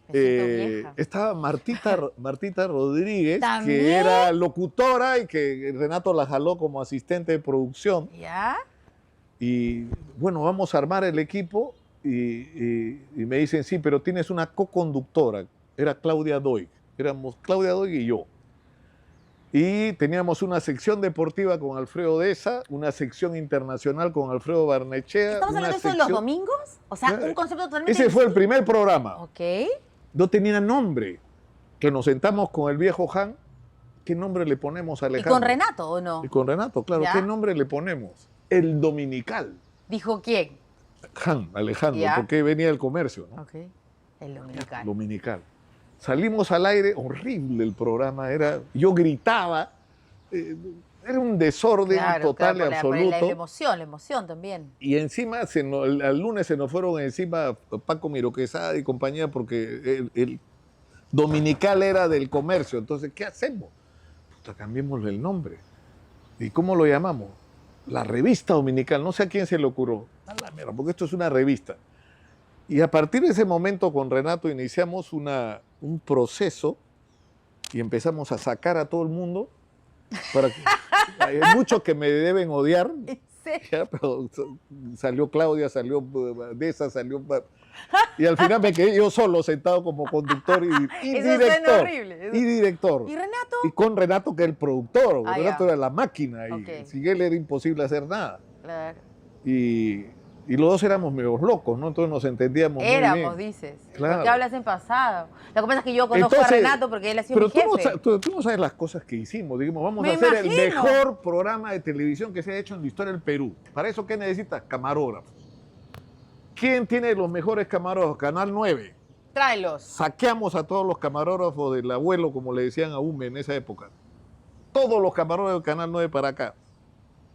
Me siento vieja. Estaba Martita Rodríguez, ¿También? que era locutora y que Renato la jaló como asistente de producción. ¿Ya? Y bueno, vamos a armar el equipo y me dicen, sí, pero tienes una co-conductora. Era Claudia Doig. Éramos Claudia Doig y yo. Y teníamos una sección deportiva con Alfredo Deza, una sección internacional con Alfredo Barnechea. ¿Estamos una hablando de eso de los sección- domingos? O sea, un concepto totalmente Ese fue el distinto. primer programa. Ok. No tenía nombre. Que nos sentamos con el viejo Han. ¿Qué nombre le ponemos a ¿Y Alejandro? con Renato o no? Y con Renato, claro. ¿Ya? ¿Qué nombre le ponemos? El Dominical. ¿Dijo quién? Han, Alejandro, ¿Ya? porque venía del comercio, ¿no? Ok. El dominical. Dominical. Salimos al aire, horrible el programa, yo gritaba, era un desorden total y por absoluto. la emoción también. Y encima, al lunes se nos fueron encima Paco Miro Quesada y compañía porque el Dominical era del comercio. Entonces, ¿qué hacemos? Puta, cambiémosle el nombre. ¿Y cómo lo llamamos? La revista Dominical. No sé a quién se le ocurrió. A la mierda, porque esto es una revista. Y a partir de ese momento con Renato iniciamos un proceso y empezamos a sacar a todo el mundo. Hay muchos que me deben odiar, ¿En serio? ya, pero salió Claudia, salió Deza, y al final me quedé yo solo sentado como conductor y Eso suena director. horrible. Y director. ¿Y Renato? Y con Renato, que es el productor. Ah, Renato ya. era la máquina y Ok. sin él era imposible hacer nada. Claro. Y los dos éramos medio locos, ¿no? Entonces nos entendíamos Éramos, muy bien. dices. Claro. ¿Por qué hablas en pasado? Lo que pasa es que yo conozco Entonces, a Renato porque él ha sido Pero mi tú no, jefe. tú no sabes las cosas que hicimos. Dijimos, vamos Me a hacer el imagino. mejor programa de televisión que se ha hecho en la historia del Perú. ¿Para eso qué necesitas? Camarógrafos. ¿Quién tiene los mejores camarógrafos? Canal 9. Tráelos. Saqueamos a todos los camarógrafos del abuelo, como le decían a Hume en esa época. Todos los camarógrafos del Canal 9 para acá.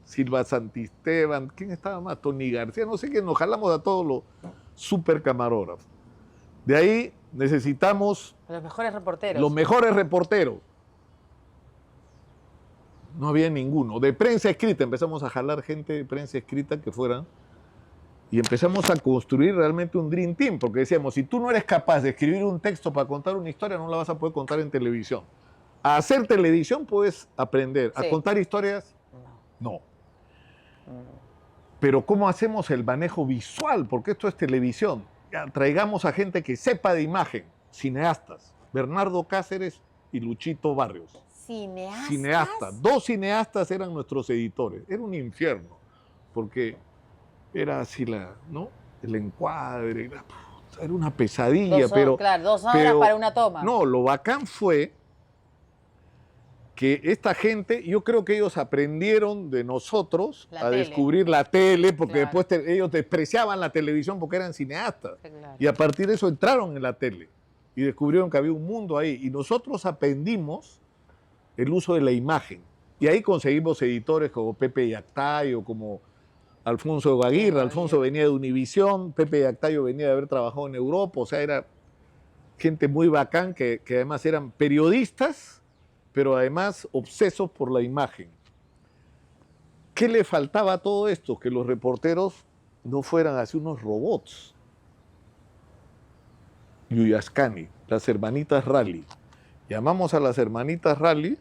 Silva Santisteban, ¿quién estaba más? Tony García, no sé quién, nos jalamos a todos los super camarógrafos. De ahí necesitamos Los mejores reporteros. los mejores reporteros. No había ninguno. De prensa escrita, empezamos a jalar gente de prensa escrita que fueran. Y empezamos a construir realmente un Dream Team, porque decíamos, si tú no eres capaz de escribir un texto para contar una historia, no la vas a poder contar en televisión. A hacer televisión puedes aprender, a Sí. contar historias, No. no. Pero ¿cómo hacemos el manejo visual? Porque esto es televisión. Ya, traigamos a gente que sepa de imagen, cineastas, Bernardo Cáceres y Luchito Barrios. ¿Cineastas? Cineastas. 2 cineastas eran nuestros editores. Era un infierno, porque era así ¿no? El encuadre, era una pesadilla, Claro, 2 horas pero- para una toma. no, lo bacán fue que esta gente, yo creo que ellos aprendieron de nosotros La a tele. descubrir la tele, porque Claro. después ellos despreciaban la televisión porque eran cineastas. Sí, claro. Y a partir de eso entraron en la tele y descubrieron que había un mundo ahí. Y nosotros aprendimos el uso de la imagen. Y ahí conseguimos editores como Pepe Yactayo, como Alfonso Aguirre. Alfonso venía de Univisión, Pepe Yactayo venía de haber trabajado en Europa. O sea, era gente muy bacán que además eran periodistas, pero además obsesos por la imagen. ¿Qué le faltaba a todo esto? Que los reporteros no fueran así unos robots. Yuyascani, las hermanitas Rally. Llamamos a las hermanitas Rally,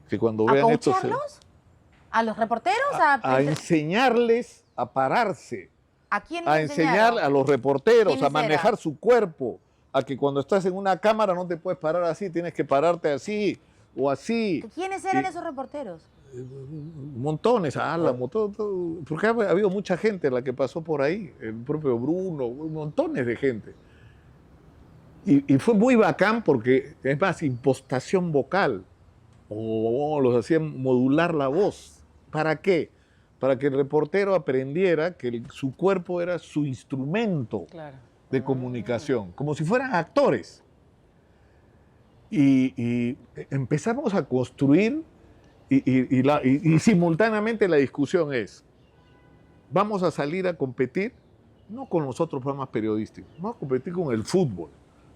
que cuando ¿A vean esto... coacharlos? ¿A los reporteros? a enseñarles a pararse, ¿A quién a les enseñar enseñaron? a los reporteros, ¿Quiénes a manejar eran? su cuerpo, a que cuando estás en una cámara no te puedes parar así, tienes que pararte así o así. ¿Quiénes eran Y- esos reporteros? Montones, porque ha habido mucha gente la que pasó por ahí, el propio Bruno, montones de gente. Y fue muy bacán porque, es más, impostación vocal. Los hacían modular la voz. ¿Para qué? Para que el reportero aprendiera que su cuerpo era su instrumento. Claro. de comunicación, como si fueran actores. Y empezamos a construir y simultáneamente la discusión es, vamos a salir a competir, no con los otros programas periodísticos, vamos a competir con el fútbol,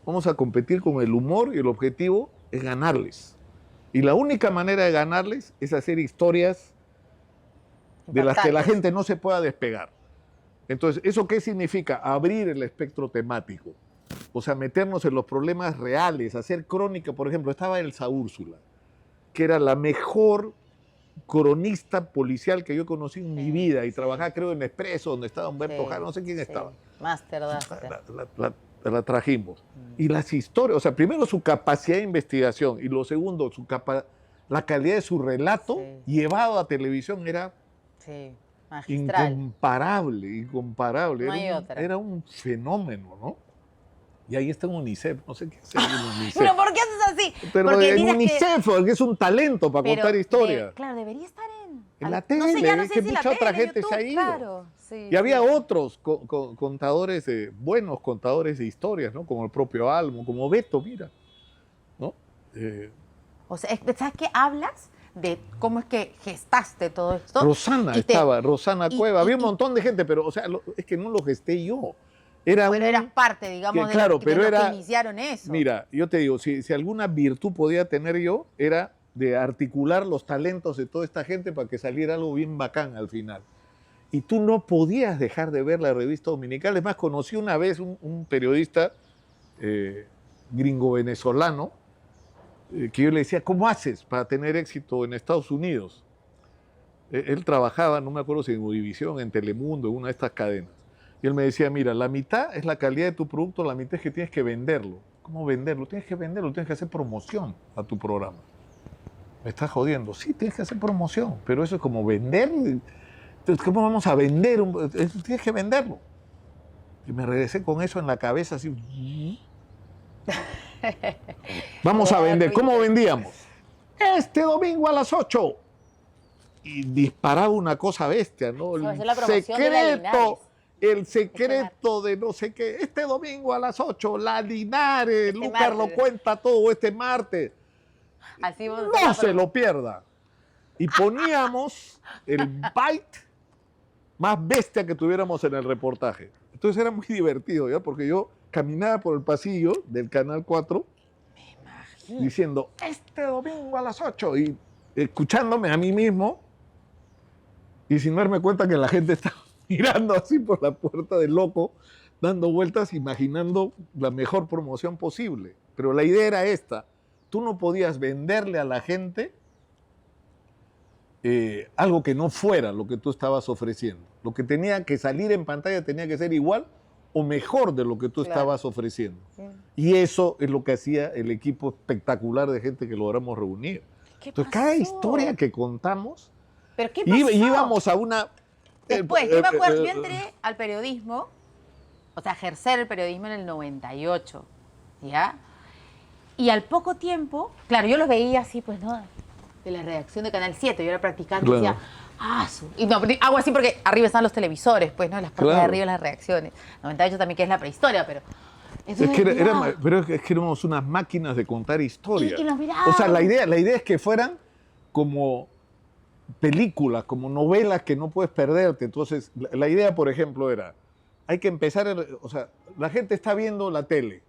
vamos a competir con el humor y el objetivo es ganarles. Y la única manera de ganarles es hacer historias de las que la gente no se pueda despegar. Entonces, ¿eso qué significa? Abrir el espectro temático. O sea, meternos en los problemas reales, hacer crónica. Por ejemplo, estaba Elsa Úrsula, que era la mejor cronista policial que yo conocí en mi vida y trabajaba, creo, en Expreso, donde estaba Humberto Jara, no sé quién estaba. Máster, La trajimos. Y las historias, o sea, primero su capacidad de investigación y lo segundo, la calidad de su relato llevado a televisión era magistral. Incomparable. No hay otra. Era un fenómeno, ¿no? Y ahí está en UNICEF, no sé qué hacer en UNICEF. ¿Pero por qué haces así? Pero porque en dices UNICEF, porque es un talento para contar historias. Claro, debería estar En la no tele, sé, ya no es sé que si mucha la otra tele, gente YouTube, se ha ido. Claro, sí, Y había otros contadores, buenos contadores de historias, ¿no? Como el propio Almo, como Beto, mira, ¿no? O sea, ¿sabes qué? Hablas de cómo es que gestaste todo esto. Rosana Rosana Cueva, había un montón de gente, pero, o sea, es que no lo gesté yo. Bueno, eras parte, digamos, de los que iniciaron eso. Mira, yo te digo, si alguna virtud podía tener yo, era de articular los talentos de toda esta gente para que saliera algo bien bacán al final. Y tú no podías dejar de ver la revista dominical. Es más, conocí una vez un periodista gringo-venezolano que yo le decía, ¿cómo haces para tener éxito en Estados Unidos? Él trabajaba, no me acuerdo si en Univisión, en Telemundo, en una de estas cadenas. Y él me decía, mira, la mitad es la calidad de tu producto, la mitad es que tienes que venderlo. ¿Cómo venderlo? Tienes que venderlo, tienes que hacer promoción a tu programa. ¿Me estás jodiendo? Sí, tienes que hacer promoción, pero eso es como vender. Entonces, ¿cómo vamos a vender? Tienes que venderlo. Y me regresé con eso en la cabeza así. Vamos a vender. ¿Cómo vendíamos? Este domingo a las 8. Y disparaba una cosa bestia, ¿no? El secreto de no sé qué. Este domingo a las 8, la Linares, Lucas lo cuenta todo este martes. Así no se lo pierda. Y poníamos el bite más bestia que tuviéramos en el reportaje. Entonces era muy divertido, ¿ya? Porque yo caminaba por el pasillo del Canal 4 diciendo, este domingo a las 8, y escuchándome a mí mismo y sin darme cuenta que la gente estaba mirando así por la puerta del loco, dando vueltas, imaginando la mejor promoción posible. Pero la idea era esta. Tú no podías venderle a la gente algo que no fuera lo que tú estabas ofreciendo. Lo que tenía que salir en pantalla tenía que ser igual o mejor de lo que tú estabas ofreciendo. Sí. Y eso es lo que hacía el equipo espectacular de gente que logramos reunir. Entonces, cada historia que contamos, ¿pero qué pasó? Íbamos a una... Después, yo me acuerdo, yo entré al periodismo, o sea, a ejercer el periodismo en el 98, ¿ya? Y al poco tiempo, claro, yo los veía así, pues, ¿no? De la redacción de Canal 7, yo era practicante y decía, y no, hago así porque arriba están los televisores, pues, ¿no? Las partes de arriba, las reacciones. 98 también, que es la prehistoria, pero... Pero es que éramos unas máquinas de contar historias. Y nos mirábamos. O sea, la idea es que fueran como películas, como novelas que no puedes perderte. Entonces, la idea, por ejemplo, era, hay que empezar, o sea, la gente está viendo la tele,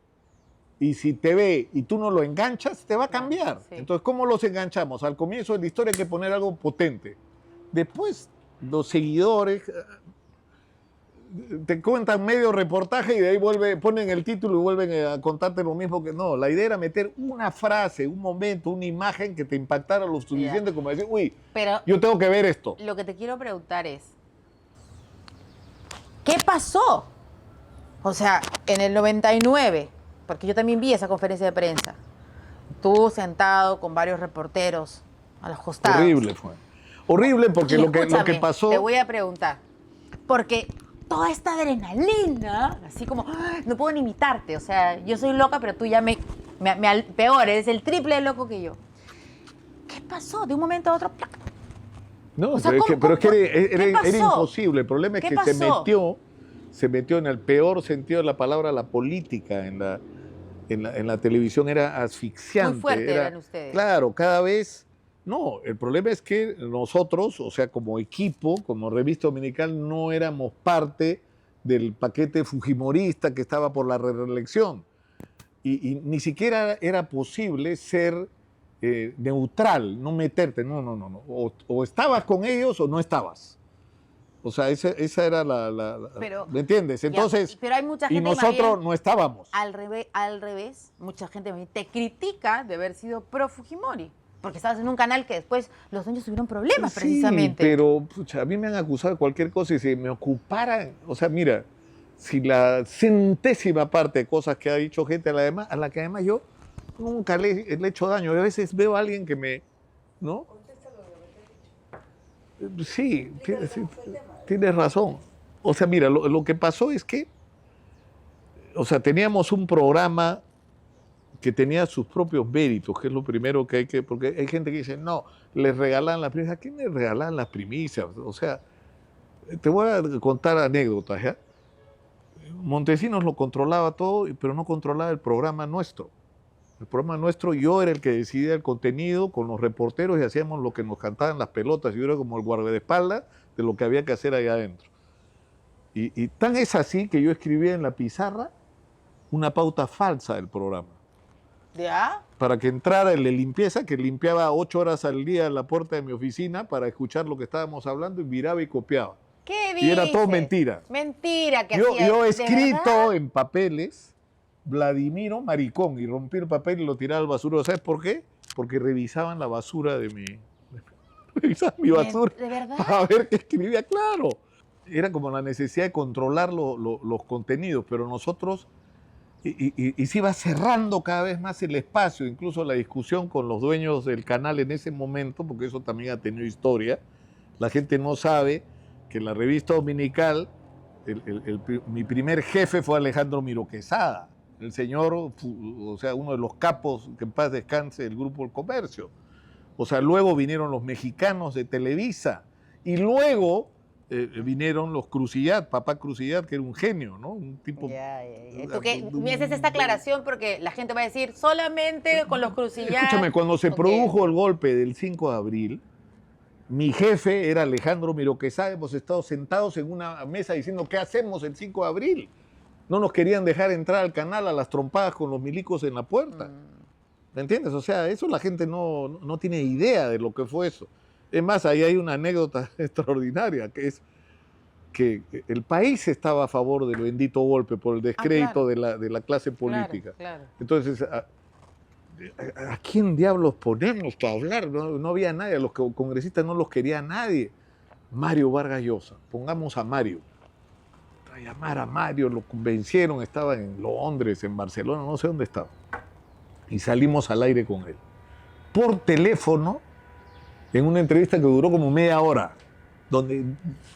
y si te ve y tú no lo enganchas, te va a cambiar. Sí. Entonces, ¿cómo los enganchamos? Al comienzo de la historia hay que poner algo potente. Después, los seguidores te cuentan medio reportaje y de ahí ponen el título y vuelven a contarte lo mismo que no. La idea era meter una frase, un momento, una imagen que te impactara lo suficiente como decir, uy, pero yo tengo que ver esto. Lo que te quiero preguntar es, ¿qué pasó? O sea, en el 99, porque yo también vi esa conferencia de prensa, tú sentado con varios reporteros a los costados. Horrible fue. Horrible porque lo que pasó... Te voy a preguntar, porque toda esta adrenalina, así como, no puedo ni imitarte, o sea, yo soy loca, pero tú ya peor, eres el triple de loco que yo. ¿Qué pasó? De un momento a otro, ¡plac! No, o sea, pero es que era imposible. El problema es que se metió en el peor sentido de la palabra la política en la televisión, era asfixiante. Muy fuerte eran ustedes. Claro, cada vez... No, el problema es que nosotros, o sea, como equipo, como revista dominical, no éramos parte del paquete fujimorista que estaba por la reelección. Y ni siquiera era posible ser neutral, no meterte, no. O estabas con ellos o no estabas. O sea, esa era Pero, ¿me entiendes? Entonces, pero hay mucha gente, y nosotros no estábamos. Al revés, mucha gente te critica de haber sido pro Fujimori. Porque estabas en un canal que después los dueños tuvieron problemas, Sí, precisamente. pero pucha, a mí me han acusado de cualquier cosa y si me ocuparan, o sea, mira, si la centésima parte de cosas que ha dicho gente a la que además yo nunca le he hecho daño. A veces veo a alguien que me, ¿no? Sí, tienes razón. O sea, mira, lo que pasó es que, o sea, teníamos un programa que tenía sus propios méritos, que es lo primero que hay que... Porque hay gente que dice, no, les regalan las primicias. ¿A quién les regalan las primicias? O sea, te voy a contar anécdotas, ¿ya? Montesinos lo controlaba todo, pero no controlaba el programa nuestro. El programa nuestro, yo era el que decidía el contenido con los reporteros y hacíamos lo que nos cantaban las pelotas. Yo era como el guardaespaldas de lo que había que hacer allá adentro. Y tan es así que yo escribía en la pizarra una pauta falsa del programa. ¿Ya? Para que entrara el de limpieza, que limpiaba 8 horas al día la puerta de mi oficina para escuchar lo que estábamos hablando y miraba y copiaba. ¿Qué dices? Y era todo mentira. Mentira que Yo hacías, he ¿de escrito verdad? en papeles Vladimiro Maricón y rompí el papel y lo tiraba al basurero. ¿Sabes por qué? Porque revisaban la basura de mi... revisaban mi basura ¿De verdad? para ver qué escribía. Claro. Era como la necesidad de controlar los contenidos, pero nosotros... Y se iba cerrando cada vez más el espacio, incluso la discusión con los dueños del canal en ese momento, porque eso también ha tenido historia. La gente no sabe que en la revista dominical, mi primer jefe fue Alejandro Miro Quesada, el señor, o sea, uno de los capos, que en paz descanse, del Grupo El Comercio. O sea, luego vinieron los mexicanos de Televisa, y luego vinieron los Crucillat, papá Crucillat, que era un genio, ¿no? Un tipo... Ya. ¿Tú qué? Me haces esta aclaración porque la gente va a decir solamente con los Crucillat. Escúchame, cuando se produjo el golpe del 5 de abril, mi jefe era Alejandro Miro Quesada, hemos estado sentados en una mesa diciendo, ¿qué hacemos el 5 de abril? No nos querían dejar entrar al canal a las trompadas con los milicos en la puerta. ¿Me entiendes? O sea, eso la gente no tiene idea de lo que fue eso. Es más, ahí hay una anécdota extraordinaria, que es que el país estaba a favor del bendito golpe por el descrédito claro. de la clase política. Claro. Entonces, ¿a quién diablos ponemos para hablar? No había nadie, a los congresistas no los quería nadie. Mario Vargas Llosa, pongamos a Mario. A llamar a Mario, lo convencieron, estaba en Londres, en Barcelona, no sé dónde estaba. Y salimos al aire con él. Por teléfono, en una entrevista que duró como media hora, donde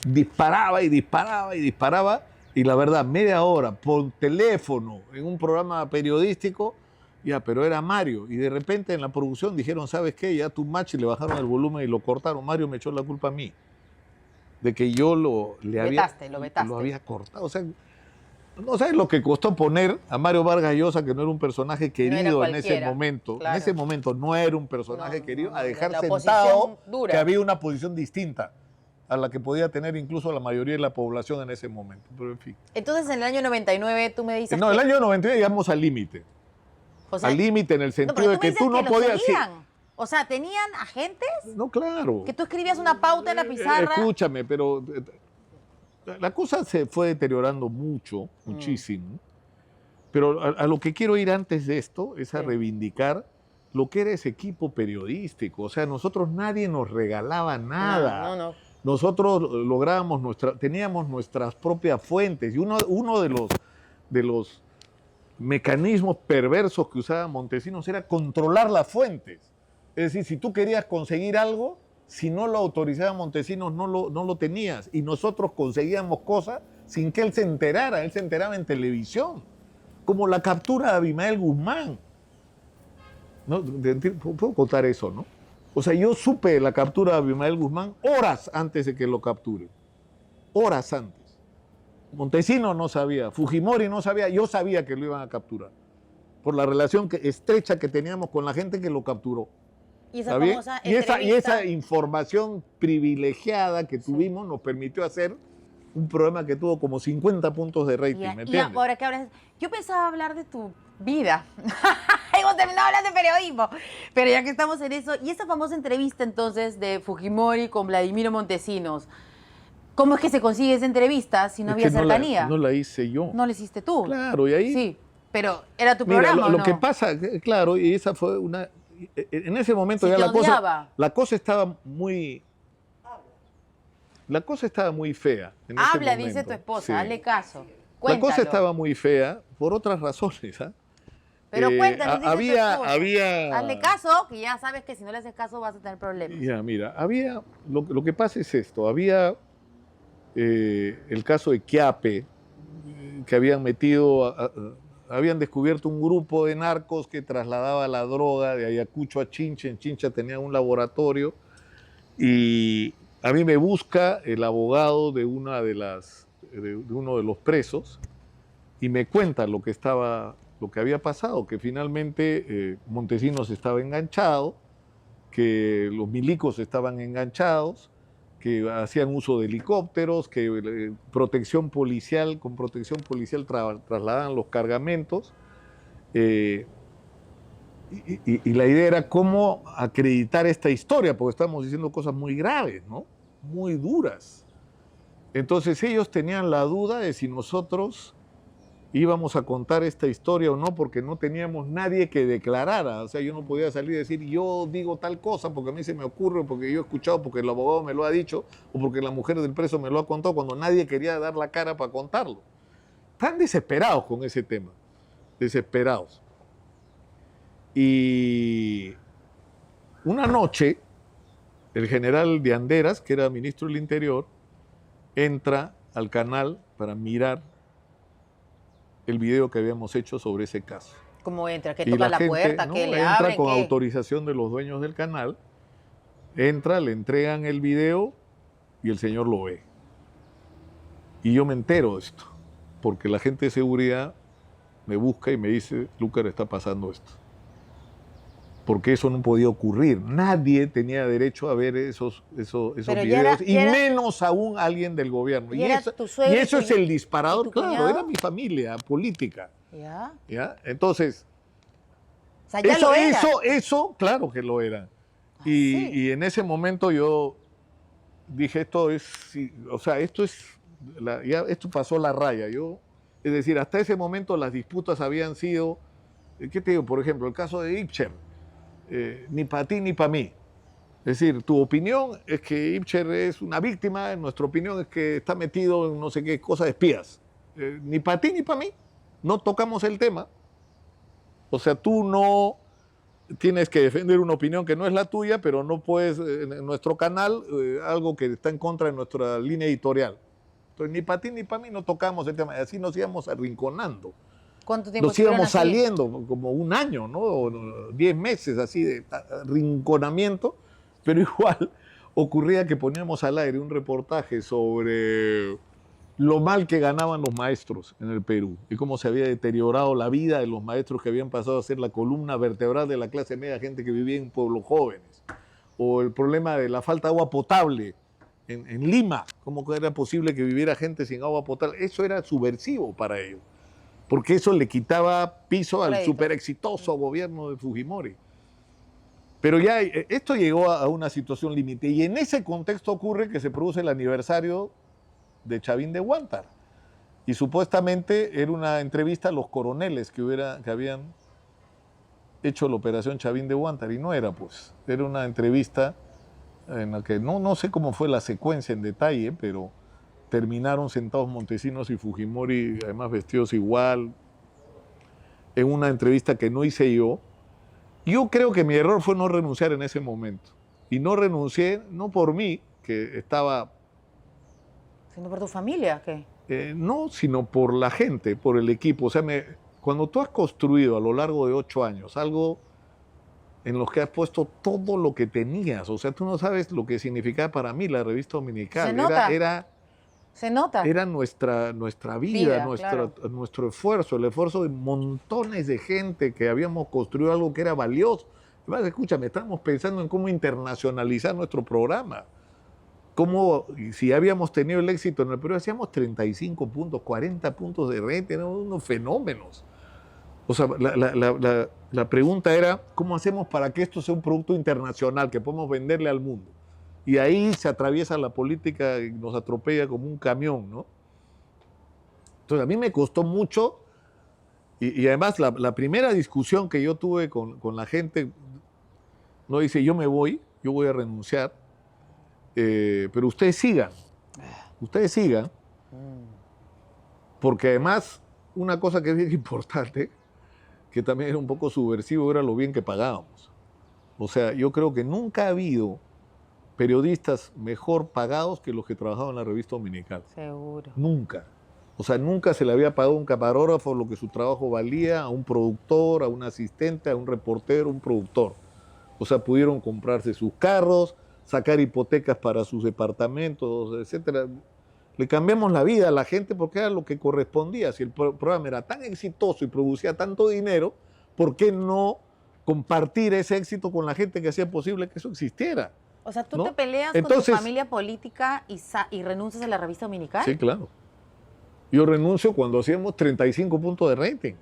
disparaba, y la verdad, media hora por teléfono, en un programa periodístico, ya, pero era Mario. Y de repente en la producción dijeron, ¿sabes qué? Ya tu match, y le bajaron el volumen y lo cortaron. Mario me echó la culpa a mí, de que yo lo había cortado. O sea, no sabes lo que costó poner a Mario Vargas Llosa, que no era un personaje querido en ese momento. Claro. En ese momento no era un personaje querido, a dejar la sentado oposición dura. que había una posición distinta a la que podía tener incluso la mayoría de la población en ese momento. Pero en fin. Entonces, en el año 99, tú me dices No, el año 99 llegamos al límite. o sea, Al límite en el sentido pero de tú que me dices tú no los podías... seguían. O sea, ¿tenían agentes? No, claro. Que tú escribías una pauta en la pizarra. Escúchame, pero la cosa se fue deteriorando muchísimo. Pero a lo que quiero ir antes de esto es a reivindicar lo que era ese equipo periodístico. O sea, nosotros nadie nos regalaba nada. No. Nosotros lográbamos teníamos nuestras propias fuentes. Y uno de los mecanismos perversos que usaba Montesinos era controlar las fuentes. Es decir, si tú querías conseguir algo, si no lo autorizaba Montesinos, no lo tenías. Y nosotros conseguíamos cosas sin que él se enterara. Él se enteraba en televisión. Como la captura de Abimael Guzmán. ¿No? Puedo contar eso, ¿no? O sea, yo supe de la captura de Abimael Guzmán horas antes de que lo capturen. Horas antes. Montesinos no sabía, Fujimori no sabía, yo sabía que lo iban a capturar, por la relación estrecha que teníamos con la gente que lo capturó. Y esa ¿Está bien? famosa Y esa entrevista. información privilegiada que tuvimos nos permitió hacer un programa que tuvo como 50 puntos de rating, ¿me Y entiendes? ahora que hablas, yo pensaba hablar de tu vida. Hemos terminado hablando de periodismo. Pero ya que estamos en eso, y esa famosa entrevista entonces de Fujimori con Vladimiro Montesinos, ¿cómo es que se consigue esa entrevista si no Es había que cercanía? no la hice yo. No la hiciste tú. Claro, y ahí... Sí, pero era tu Mira, programa, ¿o lo no? que pasa, claro, y esa fue una... En ese momento Si ya te odiaba. la cosa estaba muy... La cosa estaba muy fea en ese Habla, momento. dice tu esposa, Sí. hazle caso. La Cuéntalo. cosa estaba muy fea por otras razones, ¿ah? Pero cuéntalo, dice tu esposa. había... Hazle caso, que ya sabes que si no le haces caso vas a tener problemas. Ya, mira, lo que pasa es esto, había el caso de Quiape, que habían metido, habían descubierto un grupo de narcos que trasladaba la droga de Ayacucho a Chincha. En Chincha tenían un laboratorio y a mí me busca el abogado de uno de los presos y me cuenta lo que había pasado, que finalmente Montesinos estaba enganchado, que los milicos estaban enganchados, que hacían uso de helicópteros, que con protección policial trasladaban los cargamentos. Y la idea era cómo acreditar esta historia, porque estamos diciendo cosas muy graves, ¿no? Muy duras. Entonces ellos tenían la duda de si nosotros íbamos a contar esta historia o no, porque no teníamos nadie que declarara. O sea, yo no podía salir y decir, yo digo tal cosa porque a mí se me ocurre, porque yo he escuchado, porque el abogado me lo ha dicho, o porque la mujer del preso me lo ha contado, cuando nadie quería dar la cara para contarlo. Están desesperados con ese tema, desesperados. Y una noche, el general de Anderas, que era ministro del Interior, entra al canal para mirar el video que habíamos hecho sobre ese caso. ¿Cómo entra? ¿Que Y toca la gente, puerta? ¿no? ¿Que le entra abren? con ¿Qué? autorización de los dueños del canal, entra, le entregan el video y el señor lo ve. Y yo me entero de esto, porque la gente de seguridad me busca y me dice, Lúcar, está pasando esto. Porque eso no podía ocurrir. Nadie tenía derecho a ver esos Pero videos, y ya era- menos aún alguien del gobierno. Y era tu suegro y y eso tu- es el ¿y disparador, tu claro, cuñado? era mi familia política. ¿Ya? ¿Ya? Entonces, O sea, ya lo era. eso, claro que lo era. Ah, sí. Y en ese momento yo dije, esto pasó la raya. Es decir, hasta ese momento las disputas habían sido, ¿qué te digo? Por ejemplo, el caso de Ibcher, ni para ti ni para mí. Es decir, tu opinión es que Ibcher es una víctima, nuestra opinión es que está metido en no sé qué cosa de espías. Ni para ti ni para mí. No tocamos el tema. O sea, tú no tienes que defender una opinión que no es la tuya, pero no puedes, en nuestro canal, algo que está en contra de nuestra línea editorial. Entonces, ni para ti ni para mí no tocamos el tema. Así nos íbamos arrinconando. ¿Cuánto tiempo Nos íbamos estuvieron así? saliendo, como un año, ¿no? O 10 meses así de arrinconamiento, pero igual ocurría que poníamos al aire un reportaje sobre lo mal que ganaban los maestros en el Perú y cómo se había deteriorado la vida de los maestros que habían pasado a ser la columna vertebral de la clase media, gente que vivía en pueblos jóvenes. O el problema de la falta de agua potable en Lima, cómo era posible que viviera gente sin agua potable. Eso era subversivo para ellos, porque eso le quitaba piso al Crédito. súper exitoso gobierno de Fujimori. Pero ya esto llegó a una situación límite y en ese contexto ocurre que se produce el aniversario de Chavín de Huántar. Y supuestamente era una entrevista a los coroneles que habían hecho la operación Chavín de Huántar, y no era, pues. Era una entrevista en la que no sé cómo fue la secuencia en detalle, pero terminaron sentados Montesinos y Fujimori, además vestidos igual, en una entrevista que no hice yo. Yo creo que mi error fue no renunciar en ese momento. Y no renuncié, no por mí, que estaba... ¿Sino por tu familia? ¿Qué? no, sino por la gente, por el equipo. O sea, cuando tú has construido a lo largo de 8 años algo en lo que has puesto todo lo que tenías, o sea, tú no sabes lo que significaba para mí la revista dominical. Se nota. Se nota. era nuestra vida, Claro. nuestro esfuerzo, el esfuerzo de montones de gente que habíamos construido algo que era valioso. Además, escúchame, estábamos pensando en cómo internacionalizar nuestro programa. Cómo, si habíamos tenido el éxito en el Perú, hacíamos 35 puntos, 40 puntos de rating, eran unos fenómenos. O sea, la pregunta era, ¿cómo hacemos para que esto sea un producto internacional que podemos venderle al mundo? Y ahí se atraviesa la política y nos atropella como un camión, ¿no? Entonces, a mí me costó mucho, y además la primera discusión que yo tuve con la gente, no dice, yo me voy, yo voy a renunciar, pero ustedes sigan, porque además, una cosa que es bien importante, que también era un poco subversivo, era lo bien que pagábamos. O sea, yo creo que nunca ha habido periodistas mejor pagados que los que trabajaban en la revista dominical. Seguro. Nunca. O sea, nunca se le había pagado a un camarógrafo lo que su trabajo valía, a un productor, a un asistente, a un reportero, un productor. O sea, pudieron comprarse sus carros, sacar hipotecas para sus departamentos, etcétera. Le cambiamos la vida a la gente porque era lo que correspondía. Si el programa era tan exitoso y producía tanto dinero, ¿por qué no compartir ese éxito con la gente que hacía posible que eso existiera? O sea, ¿tú ¿no? te peleas Entonces, con tu familia política y renuncias a la revista dominical? Sí, claro. Yo renuncio cuando hacíamos 35 puntos de rating.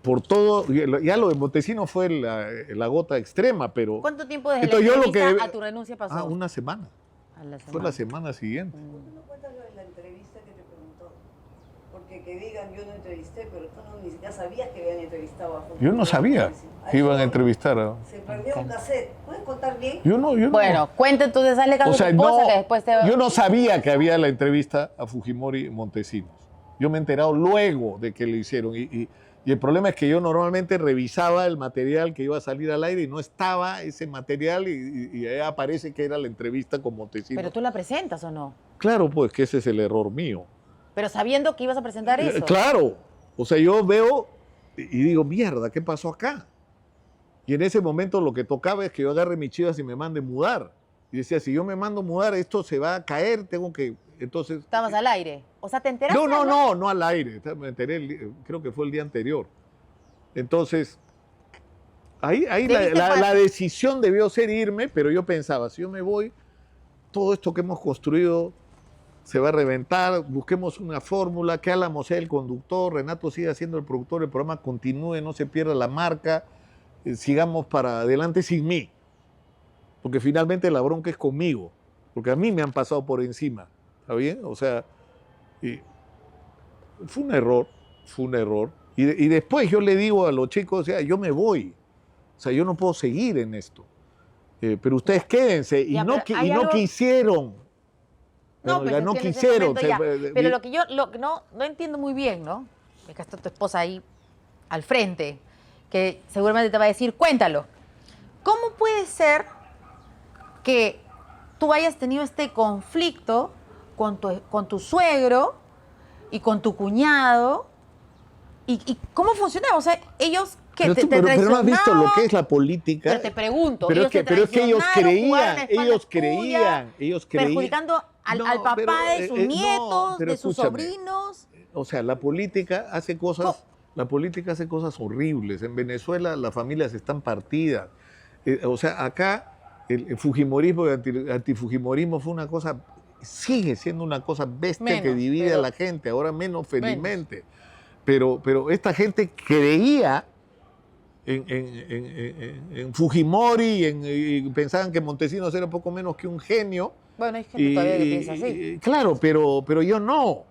Por todo, ya lo de Montesinos fue la gota extrema, pero... ¿Cuánto tiempo desde Entonces, la yo lo entrevista que- a tu renuncia pasó? una semana. A la Fue semana. la semana siguiente. ¿Por qué no cuentas lo de la entrevista que te preguntó? Porque que digan, yo no entrevisté, pero tú no, ni siquiera sabías que habían entrevistado a Fujimori. Yo no sabía que iban a entrevistar a... Se perdió un cassette. ¿Puedes contar bien? Yo no. Bueno, cuenta entonces, hazle caso O sea, a tu esposa no, que después te... yo no sabía que había la entrevista a Fujimori y Montesinos. Yo me he enterado luego de que lo hicieron. Y el problema es que yo normalmente revisaba el material que iba a salir al aire y no estaba ese material y ahí aparece que era la entrevista con Montesinos. Pero tú la presentas o no. Claro, pues que ese es el error mío. Pero sabiendo que ibas a presentar eso. Claro. O sea, yo veo y digo, mierda, ¿qué pasó acá? Y en ese momento lo que tocaba es que yo agarre mis chivas y me mande mudar. Y decía, si yo me mando mudar, esto se va a caer, tengo que... Entonces... Estabas al aire. O sea, ¿te enteraste? No al aire. Me enteré, creo que fue el día anterior. Entonces, ahí la decisión debió ser irme, pero yo pensaba, si yo me voy, todo esto que hemos construido se va a reventar, busquemos una fórmula, que Álamo sea el conductor, Renato siga siendo el productor, el programa continúe, no se pierda la marca, sigamos para adelante sin mí. Porque finalmente la bronca es conmigo, porque a mí me han pasado por encima, ¿está bien? O sea, fue un error. Y después yo le digo a los chicos, o sea, yo me voy, o sea, yo no puedo seguir en esto, pero ustedes quédense, y Ya, no, pero hay y no algo- quisieron. No, Bueno, pues ya no entiendo ese quisieron. momento ya. Pero lo que yo no entiendo muy bien, ¿no? Es que está tu esposa ahí al frente, que seguramente te va a decir, cuéntalo. ¿Cómo puede ser que tú hayas tenido este conflicto con tu suegro y con tu cuñado? ¿Y cómo funcionaba? O sea, ellos que Pero, te pero no has visto lo traicionaban. que es la política. Pero te pregunto, Pero ellos es que ellos traicionaron, jugaron a creían, espaldas tuyas, perjudicando al No, papá pero, de sus no, nietos, pero de sus escúchame. sobrinos. O sea, la política hace cosas horribles. En Venezuela las familias están partidas. O sea, acá el fujimorismo y el antifujimorismo fue una cosa, sigue siendo una cosa bestia Menos, que divide pero- a la gente, ahora menos felizmente. Pero esta gente creía en Fujimori y pensaban que Montesinos era poco menos que un genio. Bueno, hay gente todavía que piensa así. Claro, pero yo no,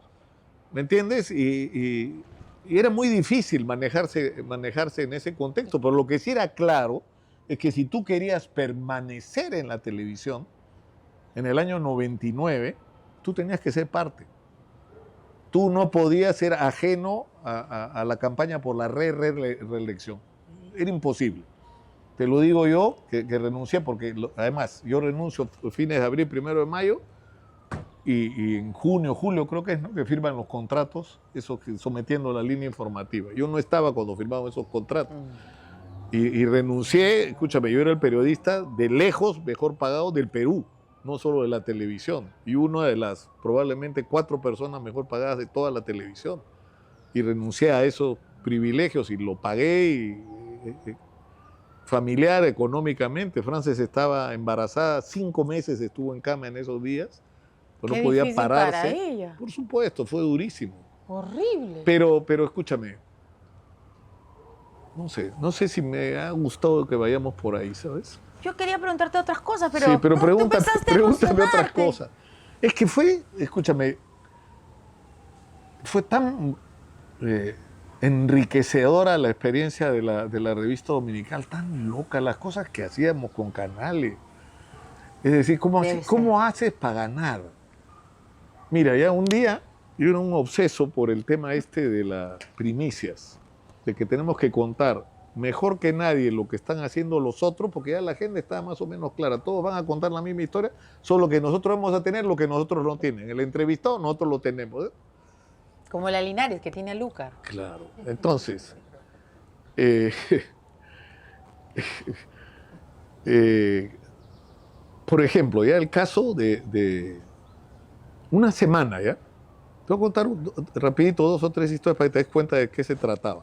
¿me entiendes? Y era muy difícil manejarse en ese contexto, pero lo que sí era claro es que si tú querías permanecer en la televisión, en el año 99, tú tenías que ser parte. Tú no podías ser ajeno a la campaña por la reelección. Era imposible. Te lo digo yo, que renuncié, porque además yo renuncio fines de abril, 1 de mayo, y en junio, julio creo que es, ¿no?, que firman los contratos, sometiendo la línea informativa. Yo no estaba cuando firmaban esos contratos. Y renuncié, escúchame, yo era el periodista de lejos mejor pagado del Perú. no solo de la televisión, y una de las probablemente 4 personas mejor pagadas de toda la televisión. Y renuncié a esos privilegios y lo pagué familiar, económicamente. Frances estaba embarazada, 5 meses estuvo en cama en esos días, pues Qué no podía difícil pararse. para ella. Por supuesto, fue durísimo. Horrible. Pero escúchame, no sé si me ha gustado que vayamos por ahí, ¿sabes? Yo quería preguntarte otras cosas, pero, sí, pero tú pregúntame empezaste a otras emocionarte. cosas. Es que fue, escúchame, fue tan enriquecedora la experiencia de la revista dominical, tan loca, las cosas que hacíamos con Canales. Es decir, ¿cómo haces para ganar? Mira, ya un día yo era un obseso por el tema este de las primicias, de que tenemos que contar mejor que nadie lo que están haciendo los otros, porque ya la gente está más o menos clara, todos van a contar la misma historia, solo que nosotros vamos a tener lo que nosotros no tienen. El entrevistado nosotros lo tenemos, ¿eh? Como la Linares, que tiene a Lúcar. Claro. Entonces, por ejemplo, ya el caso de una semana, ¿ya? Te voy a contar rapidito 2 o 3 historias para que te des cuenta de qué se trataba.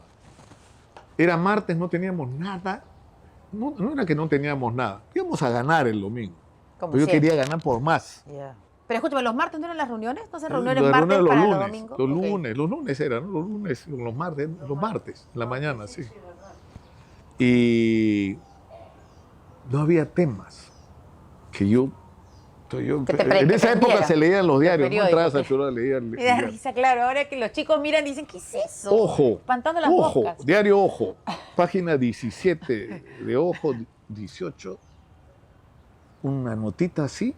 Era martes, no teníamos nada. No era que no teníamos nada. Íbamos a ganar el domingo. Como Pero yo siempre. quería ganar por más. Ya. Pero escúchame, ¿los martes no eran las reuniones? ¿No se reuniones Las martes reuniones para los los lunes, domingos? los Ok. lunes eran, ¿no? Los martes, en la mañana, sí. Y no había temas que yo Que te en esa época prendiera. se leían los diarios, no periódico, entrabas a que- celular, leías el Me da diario. risa, claro. Ahora que los chicos miran dicen, ¿qué es eso? Ojo, Espantando las Ojo, moscas. diario Ojo, página 17 de Ojo, 18, una notita así,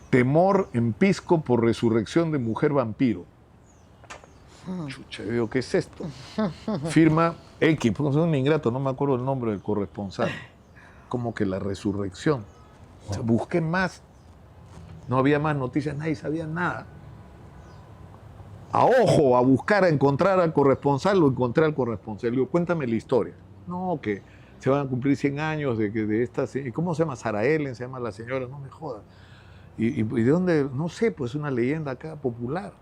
temor en Pisco por resurrección de mujer vampiro. Chucha, yo digo, ¿qué es esto? Firma X, porque soy un ingrato, no me acuerdo el nombre del corresponsal. Como que la resurrección. O sea, busqué más, no había más noticias, nadie sabía nada. A Ojo, a buscar, a encontrar al corresponsal, lo encontré al corresponsal. Le digo, cuéntame la historia. No, que se van a cumplir 100 años de esta... ¿Cómo se llama? Sara Ellen, se llama la señora, no me jodas. ¿Y de dónde? No sé, pues una leyenda acá popular.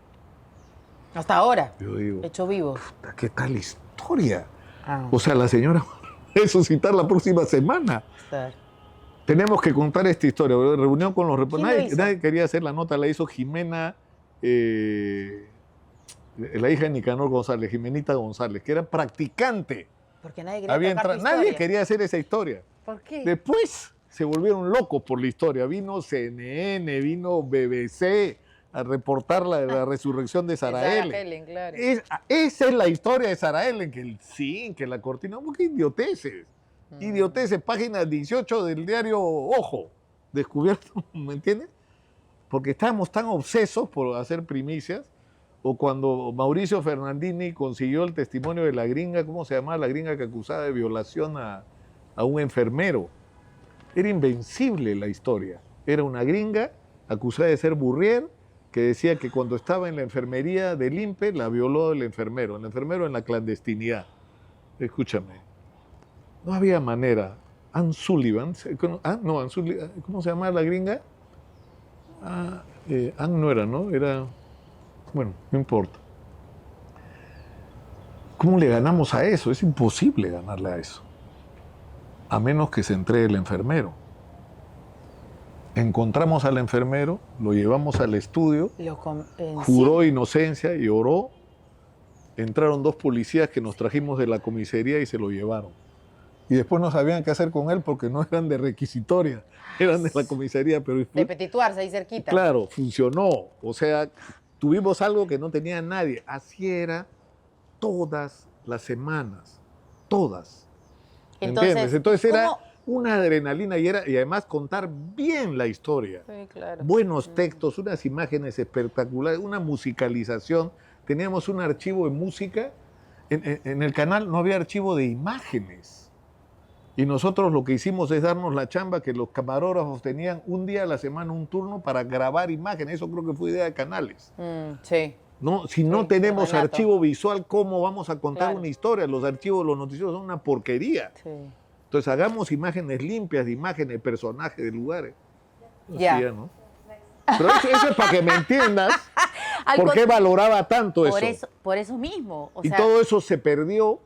Hasta ahora. Yo digo, Hecho vivo. puta, ¿qué tal historia? Ah, O sea, la señora va a resucitar la próxima semana. claro. Tenemos que contar esta historia. Reunión con los ¿Quién lo reporteros. hizo? Nadie quería hacer la nota, la hizo Jimena, la hija de Nicanor González, Jimenita González, que era practicante. Porque nadie quería tocar tu Nadie historia. quería hacer esa historia. ¿Por qué? Después se volvieron locos por la historia. Vino CNN, vino BBC a reportar la resurrección de Sara Sarah Ellen. Ellen, claro. Esa es la historia de Sara Ellen, que el zinc, que la cortina, qué idioteces. Idioteces, página 18 del diario Ojo, descubierto, ¿me entiendes? Porque estábamos tan obsesos por hacer primicias, o cuando Mauricio Fernandini consiguió el testimonio de la gringa, ¿cómo se llamaba? La gringa que acusaba de violación a un enfermero. Era invencible la historia. Era una gringa acusada de ser burrier, que decía que cuando estaba en la enfermería del INPE la violó el enfermero en la clandestinidad. Escúchame, no había manera. Ann Sullivan, ¿cómo se llamaba la gringa? Ann no era, ¿no? Era, bueno, no importa. ¿Cómo le ganamos a eso? Es imposible ganarle a eso. A menos que se entregue el enfermero. Encontramos al enfermero, lo llevamos al estudio, juró inocencia y oró. Entraron 2 policías que nos trajimos de la comisaría y se lo llevaron. Y después no sabían qué hacer con él porque no eran de requisitoria, eran de la comisaría. Pero De Petituarse, ahí cerquita. claro, funcionó. O sea, tuvimos algo que no tenía nadie. Así era todas las semanas, todas. ¿Entiendes? Entonces era una adrenalina y además contar bien la historia. Sí, claro. Buenos textos, unas imágenes espectaculares, una musicalización. Teníamos un archivo de música. En el canal no había archivo de imágenes. Y nosotros lo que hicimos es darnos la chamba que los camarógrafos tenían un día a la semana un turno para grabar imágenes. Eso creo que fue idea de Canales. Sí. No, si no Sí, tenemos Renato. archivo visual, ¿cómo vamos a contar Claro. una historia? Los archivos, los noticieros son una porquería. Sí. Entonces hagamos imágenes limpias, de imágenes, de personajes, de lugares. Ya. Hacía, ¿no? Pero eso es para que me entiendas Al por qué con- valoraba tanto por eso mismo. O y sea, todo eso se perdió.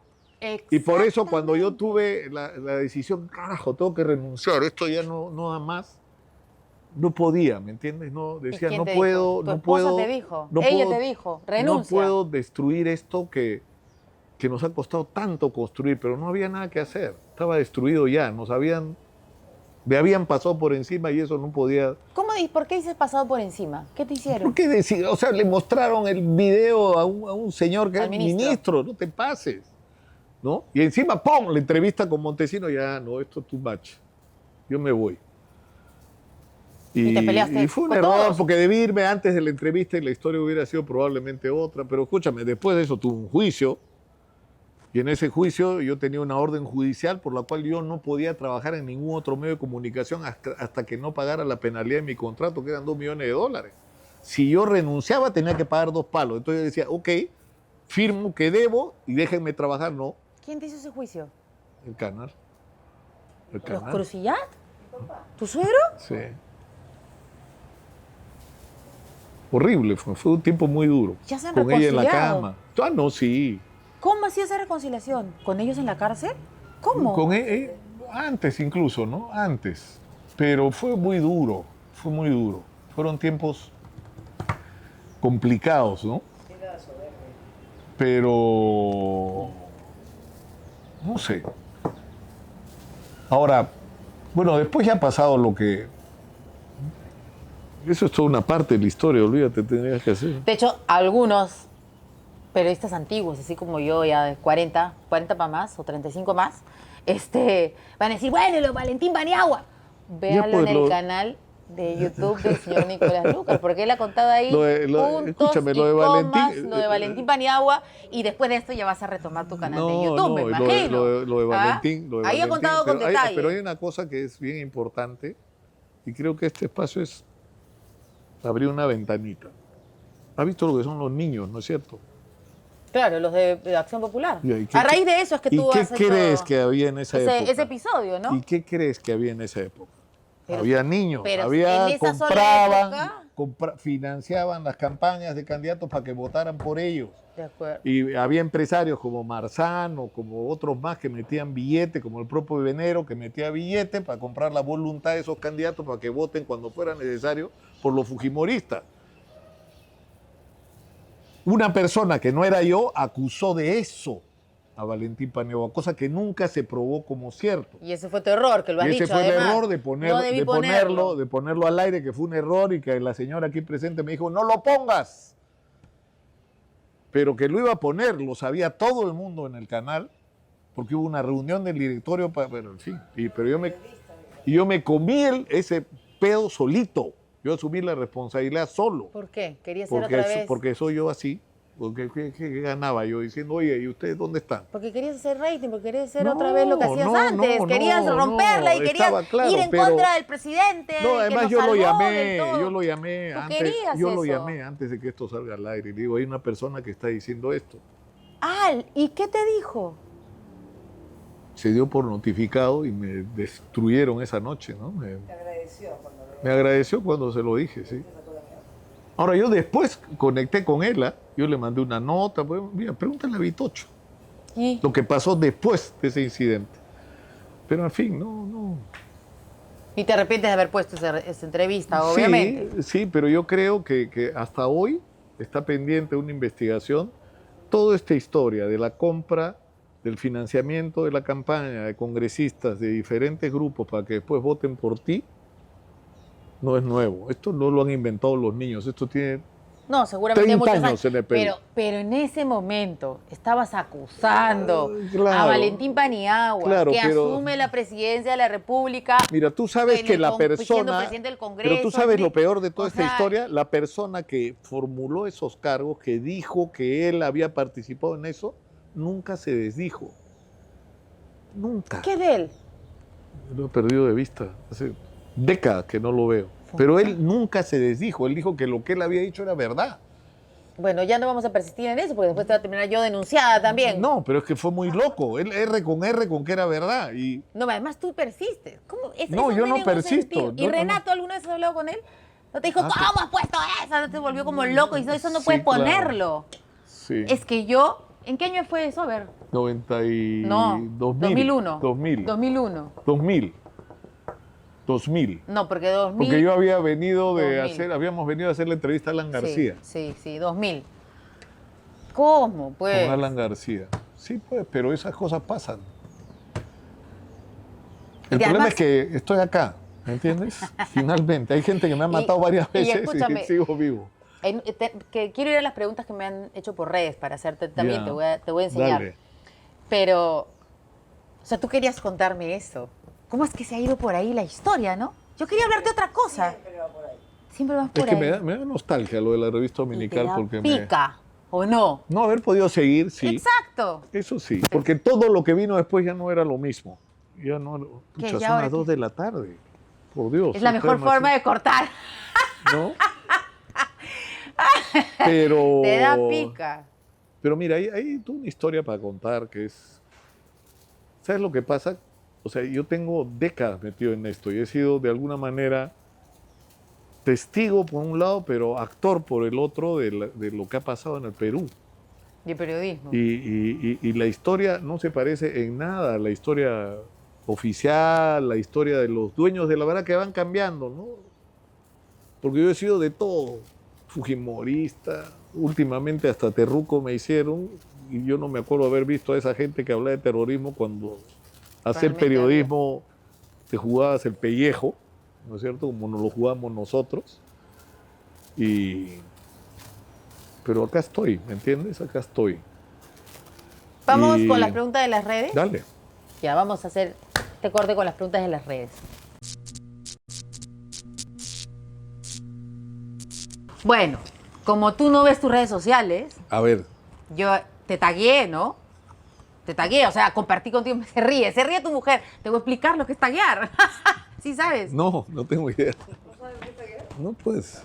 Y por eso cuando yo exactamente. tuve la decisión, carajo, tengo que renunciar, esto ya no da más, no podía, ¿me entiendes? No, ¿Y decía, quién no te puedo, dijo? ¿Tu no esposa puedo. te dijo? no Ella puedo- te dijo, No renuncia. puedo destruir esto que nos ha costado tanto construir, pero no había nada que hacer. Estaba destruido ya, me habían pasado por encima y eso no podía. ¿Por qué dices pasado por encima? ¿Qué te hicieron? ¿Por qué decir? O sea, le mostraron el video a un señor que Al es ministro. ministro, no te pases, ¿no? Y encima, ¡pum!, la entrevista con Montesino, ya, no, esto es too much, yo me voy. Y te peleaste y fue un con error, todos. porque debí irme antes de la entrevista y la historia hubiera sido probablemente otra, pero escúchame, después de eso tuve un juicio, y en ese juicio yo tenía una orden judicial por la cual yo no podía trabajar en ningún otro medio de comunicación hasta que no pagara la penalidad de mi contrato, que eran $2 millones. Si yo renunciaba tenía que pagar 2 palos. Entonces yo decía, ok, firmo que debo y déjenme trabajar. No, ¿Quién te hizo ese juicio? el canal. El ¿Los canal. Crucillat? ¿Tu suegro? Sí. Horrible, fue un tiempo muy duro. Ya se han con ella en la reconciliado. cama. Ah, no, sí. ¿Cómo hacía esa reconciliación? ¿Con ellos en la cárcel? ¿Cómo? Con antes incluso, ¿no? Antes. Pero fue muy duro, fue muy duro. Fueron tiempos complicados, ¿no? Pero no sé. Ahora, bueno, después ya ha pasado lo que... Eso es toda una parte de la historia, olvídate, tendrías que hacer. De hecho, algunos periodistas antiguos, así como yo, ya de 40 para más o 35 más, van a decir, bueno, lo Valentín Paniagua. Véalo pues, en el canal de YouTube del señor Nicolás Lucas, porque él ha contado ahí puntos escúchame, y lo de comas, Valentín, lo de Valentín Paniagua, y después de esto ya vas a retomar tu canal de YouTube, me lo imagino. de ¿Ah? Valentín. Lo de Ahí ha Valentín, contado con detalle. pero hay una cosa que es bien importante y creo que este espacio es abrir una ventanita. ¿Has visto lo que son los niños, no es cierto? Claro, los de Acción Popular. ¿Y A raíz de eso es que ¿Y tú qué has hecho crees que había en esa época? ese episodio, ¿no? ¿Y qué crees que había en esa época? Pero- había niños, pero había en esa sola compraban, financiaban las campañas de candidatos para que votaran por ellos. De acuerdo. Y había empresarios como Marzano, como otros más que metían billete, como el propio Venero que metía billete para comprar la voluntad de esos candidatos para que voten cuando fuera necesario por los fujimoristas. Una persona que no era yo acusó de eso a Valentín Paniagua, cosa que nunca se probó como cierto. Y ese fue tu error, que lo has Y ese dicho, fue el además. error de, No debí ponerlo. de ponerlo al aire, que fue un error y que la señora aquí presente me dijo, no lo pongas. Pero que lo iba a poner, lo sabía todo el mundo en el canal, porque hubo una reunión del directorio, pero en fin, pero yo me comí ese pedo solito. Yo asumí la responsabilidad solo. ¿Por qué? Quería ser otra vez. Porque soy yo así. Porque, ¿qué ganaba yo diciendo, oye, ¿y ustedes dónde están? Porque querías hacer rating, porque querías hacer No, otra vez lo que hacías no, antes. no, Querías no, romperla y no, querías estaba claro, ir en pero- contra del presidente. No, que además nos yo lo salvó del llamé, todo. yo lo llamé Tú antes, querías yo lo eso. llamé antes de que esto salga al aire. Y digo, hay una persona que está diciendo esto. Ah, ¿y qué te dijo? Se dio por notificado y me destruyeron esa noche, ¿no? Te agradeció cuando lo Me agradeció cuando se lo dije, sí. Ahora, yo después conecté con ella, yo le mandé una nota, pues, mira, pregúntale a Vitocho ¿Y? lo que pasó después de ese incidente. Pero, en fin, no. Y te arrepientes de haber puesto esa entrevista, obviamente. Sí, pero yo creo que hasta hoy está pendiente una investigación. Toda esta historia de la compra, del financiamiento de la campaña de congresistas de diferentes grupos para que después voten por ti, no es nuevo. Esto no lo han inventado los niños. Esto tiene No, seguramente 30 muchos años en el Perú. pero en ese momento estabas acusando Claro. a Valentín Paniagua, Claro, que pero- asume la presidencia de la República. Mira, tú sabes en que el la con- siendo persona... presidente del Congreso, Pero tú sabes lo peor de toda o esta sea, historia, la persona que formuló esos cargos, que dijo que él había participado en eso, nunca se desdijo. Nunca. ¿Qué de él? Lo he perdido de vista. Hace décadas que no lo veo. Pero él nunca se desdijo. Él dijo que lo que él había dicho era verdad. Bueno, ya no vamos a persistir en eso porque después te va a terminar yo denunciada también. No, pero es que fue muy loco. Él R con que era verdad. Y No, además tú persistes. ¿Cómo? No, Eso yo no tiene ningún persisto. sentido. ¿Y No, no, Renato alguna vez has hablado con él? ¿No te dijo, Ah, cómo has puesto eso? ¿No te volvió como loco? Y eso no Sí, puedes claro. ponerlo. sí. Es que yo... ¿En qué año fue eso? A ver. 90 y... No, 2001. 2001. 2000. No, porque 2000... Porque yo había venido 2000. habíamos venido a hacer la entrevista a Alan García. Sí, 2000. ¿Cómo, pues? Con Alan García. Sí, pues, pero esas cosas pasan. El Y problema además- es que estoy acá, ¿me entiendes? Finalmente. Hay gente que me ha matado varias y veces escúchame, y sigo vivo. Que quiero ir a las preguntas que me han hecho por redes para hacerte también, Ya. te voy a enseñar. Dale. Pero, o sea, tú querías contarme eso. ¿Cómo es que se ha ido por ahí la historia, no? Yo quería hablar de otra cosa. Siempre va por ahí. Siempre vas por Es que ahí. me da nostalgia lo de la revista Y te dominical da porque pica, ¿o no? No haber podido seguir, sí. Exacto. Eso sí, porque todo lo que vino después ya no era lo mismo. Ya no, ¿Qué? pucha, ¿Y son ahora las 2 qué? de la tarde. Por Dios. Es la mejor forma de cortar. ¿No? Pero... Te da pica. Pero mira, hay toda una historia para contar que es... ¿Sabes lo que pasa? O sea, yo tengo décadas metido en esto y he sido de alguna manera testigo por un lado, pero actor por el otro de lo que ha pasado en el Perú. Y periodismo. Y la historia no se parece en nada a la historia oficial, la historia de los dueños de la verdad que van cambiando, ¿no? Porque yo he sido de todo, fujimorista, últimamente hasta terruco me hicieron, y yo no me acuerdo haber visto a esa gente que hablaba de terrorismo cuando hacer Realmente periodismo te jugabas el pellejo, ¿no es cierto? Como nos lo jugamos nosotros. Pero acá estoy, ¿me entiendes? Acá estoy. Vamos y- con las preguntas de las redes. Dale. Ya, vamos a hacer este corte con las preguntas de las redes. Bueno, como tú no ves tus redes sociales, A ver, yo te tagué, ¿no? Te tagué, o sea, compartí contigo, se ríe tu mujer. Te voy a explicar lo que es taguear. ¿Sí sabes? no tengo idea. No, pues.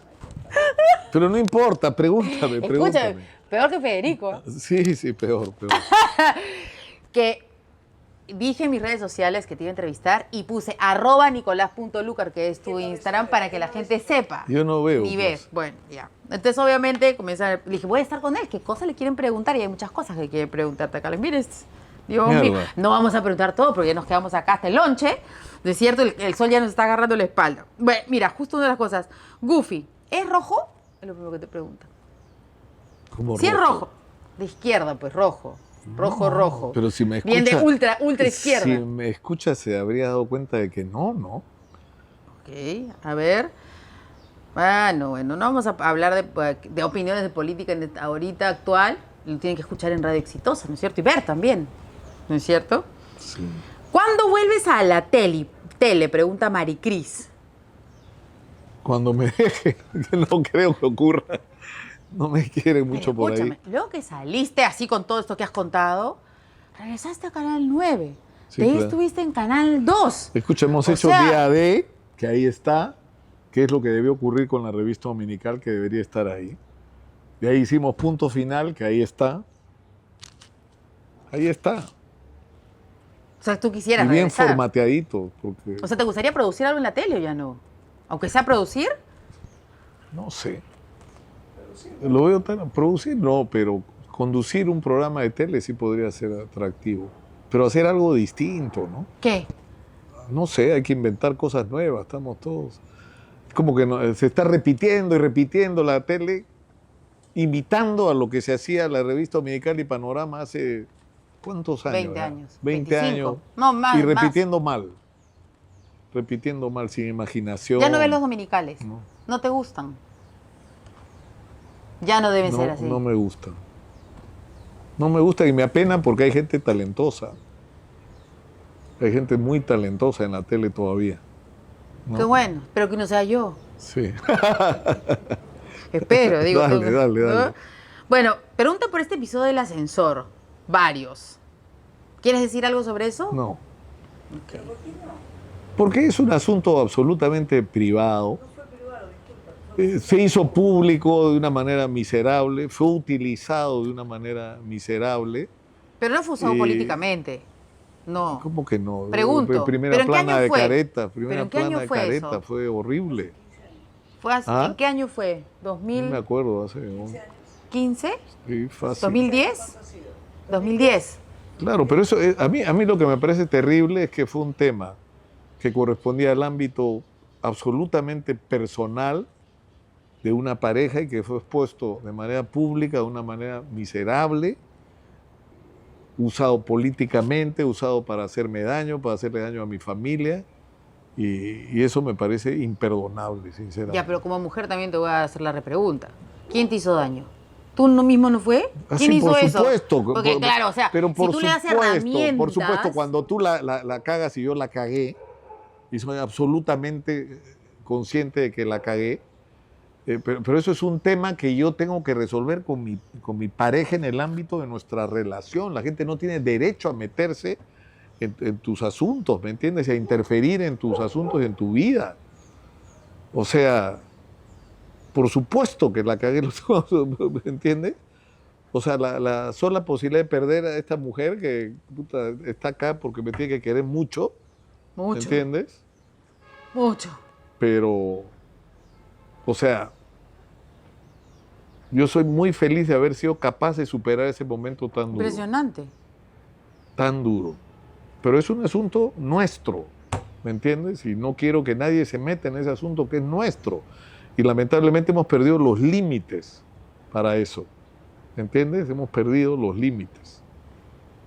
Pero no importa, pregúntame, Escúchame, pregúntame. peor que Federico. Sí, peor. Que dije en mis redes sociales que te iba a entrevistar y puse @nicolás.lucar, que es tu Instagram, para que la gente sepa. Yo no veo. Ni pues. ves. Bueno, ya. Entonces, obviamente, dije, voy a estar con él. ¿Qué cosas le quieren preguntar? Y hay muchas cosas que quieren preguntarte acá. Mires, Dios mío, Mierda. no vamos a preguntar todo porque ya nos quedamos acá hasta el lonche. De cierto, el sol ya nos está agarrando la espalda. Bueno, mira, justo una de las cosas. Goofy, ¿es rojo? Es lo primero que te preguntan. Como Si es rojo. De izquierda, pues rojo. Rojo. Pero si me escucha. Bien de ultra izquierda. Si me escucha, se habría dado cuenta de que no. Ok, a ver. Bueno, no vamos a hablar de opiniones de política ahorita actual. Lo tienen que escuchar en Radio Exitosa, ¿no es cierto? Y ver también, ¿no es cierto? Sí. ¿Cuándo vuelves a la tele? Pregunta Maricris. Cuando me deje, que no creo que ocurra. No me quiere mucho Pero por ahí. escúchame, luego que saliste así con todo esto que has contado, regresaste a Canal 9. Sí, de ahí claro. estuviste en Canal 2. Escucha, hemos O hecho sea- día D, que ahí está, que es lo que debió ocurrir con la revista dominical, que debería estar ahí. De ahí hicimos punto final, que ahí está. Ahí está. O sea, tú quisieras Y bien regresar. formateadito, porque O sea, ¿te gustaría producir algo en la tele o ya no? Aunque sea producir. no sé. Lo veo tan... Producir no, pero conducir un programa de tele sí podría ser atractivo. Pero hacer algo distinto, ¿no? ¿Qué? No sé, hay que inventar cosas nuevas, estamos todos... Es como que se está repitiendo y repitiendo la tele, imitando a lo que se hacía la revista Dominical y Panorama hace... ¿Cuántos años? 20 ya? años. 20 25. años. No, más. Y repitiendo mal. Repitiendo mal, sin imaginación. Ya no ves los dominicales. No. No te gustan. Ya no deben ser así. No me gusta. No me gusta y me apena porque hay gente talentosa. Hay gente muy talentosa en la tele todavía. ¿no? Qué bueno, pero que no sea yo. Sí. Espero, digo. Dale, dale. Bueno, pregunta por este episodio del ascensor. Varios. ¿Quieres decir algo sobre eso? No. Ok. Porque es un asunto absolutamente privado. No fue privado, disculpa. Se hizo público de una manera miserable, fue utilizado de una manera miserable. Pero no fue usado políticamente. No. ¿Cómo que no? Pregunto, Primera ¿pero en qué plana año de fue? careta, ¿Pero primera en qué año plana de fue careta, eso? fue horrible. ¿En qué año fue? No me acuerdo, hace ¿2015? sí, fácil. ¿2010? 2010. Claro, pero eso, a mí lo que me parece terrible es que fue un tema que correspondía al ámbito absolutamente personal de una pareja y que fue expuesto de manera pública, de una manera miserable, usado políticamente, usado para hacerme daño, para hacerle daño a mi familia, y eso me parece imperdonable, sinceramente. Ya, pero como mujer también te voy a hacer la repregunta. ¿Quién te hizo daño? ¿Tú no mismo no fue? ¿Quién Sí, hizo por eso? supuesto, Porque claro, o sea, pero si por tú le das supuesto, herramientas... por supuesto, cuando tú la cagas y yo la cagué, y soy absolutamente consciente de que la cagué, pero eso es un tema que yo tengo que resolver con mi pareja en el ámbito de nuestra relación. La gente no tiene derecho a meterse en tus asuntos, ¿me entiendes? Y a interferir en tus asuntos y en tu vida. O sea, por supuesto que la cagué, ¿me entiendes? O sea, la sola posibilidad de perder a esta mujer que puta, está acá porque me tiene que querer mucho, ¿me entiendes? Mucho. Pero, o sea, yo soy muy feliz de haber sido capaz de superar ese momento tan duro. Impresionante. Tan duro. Pero es un asunto nuestro, ¿me entiendes? Y no quiero que nadie se meta en ese asunto que es nuestro. Y lamentablemente hemos perdido los límites para eso, ¿me entiendes? Hemos perdido los límites.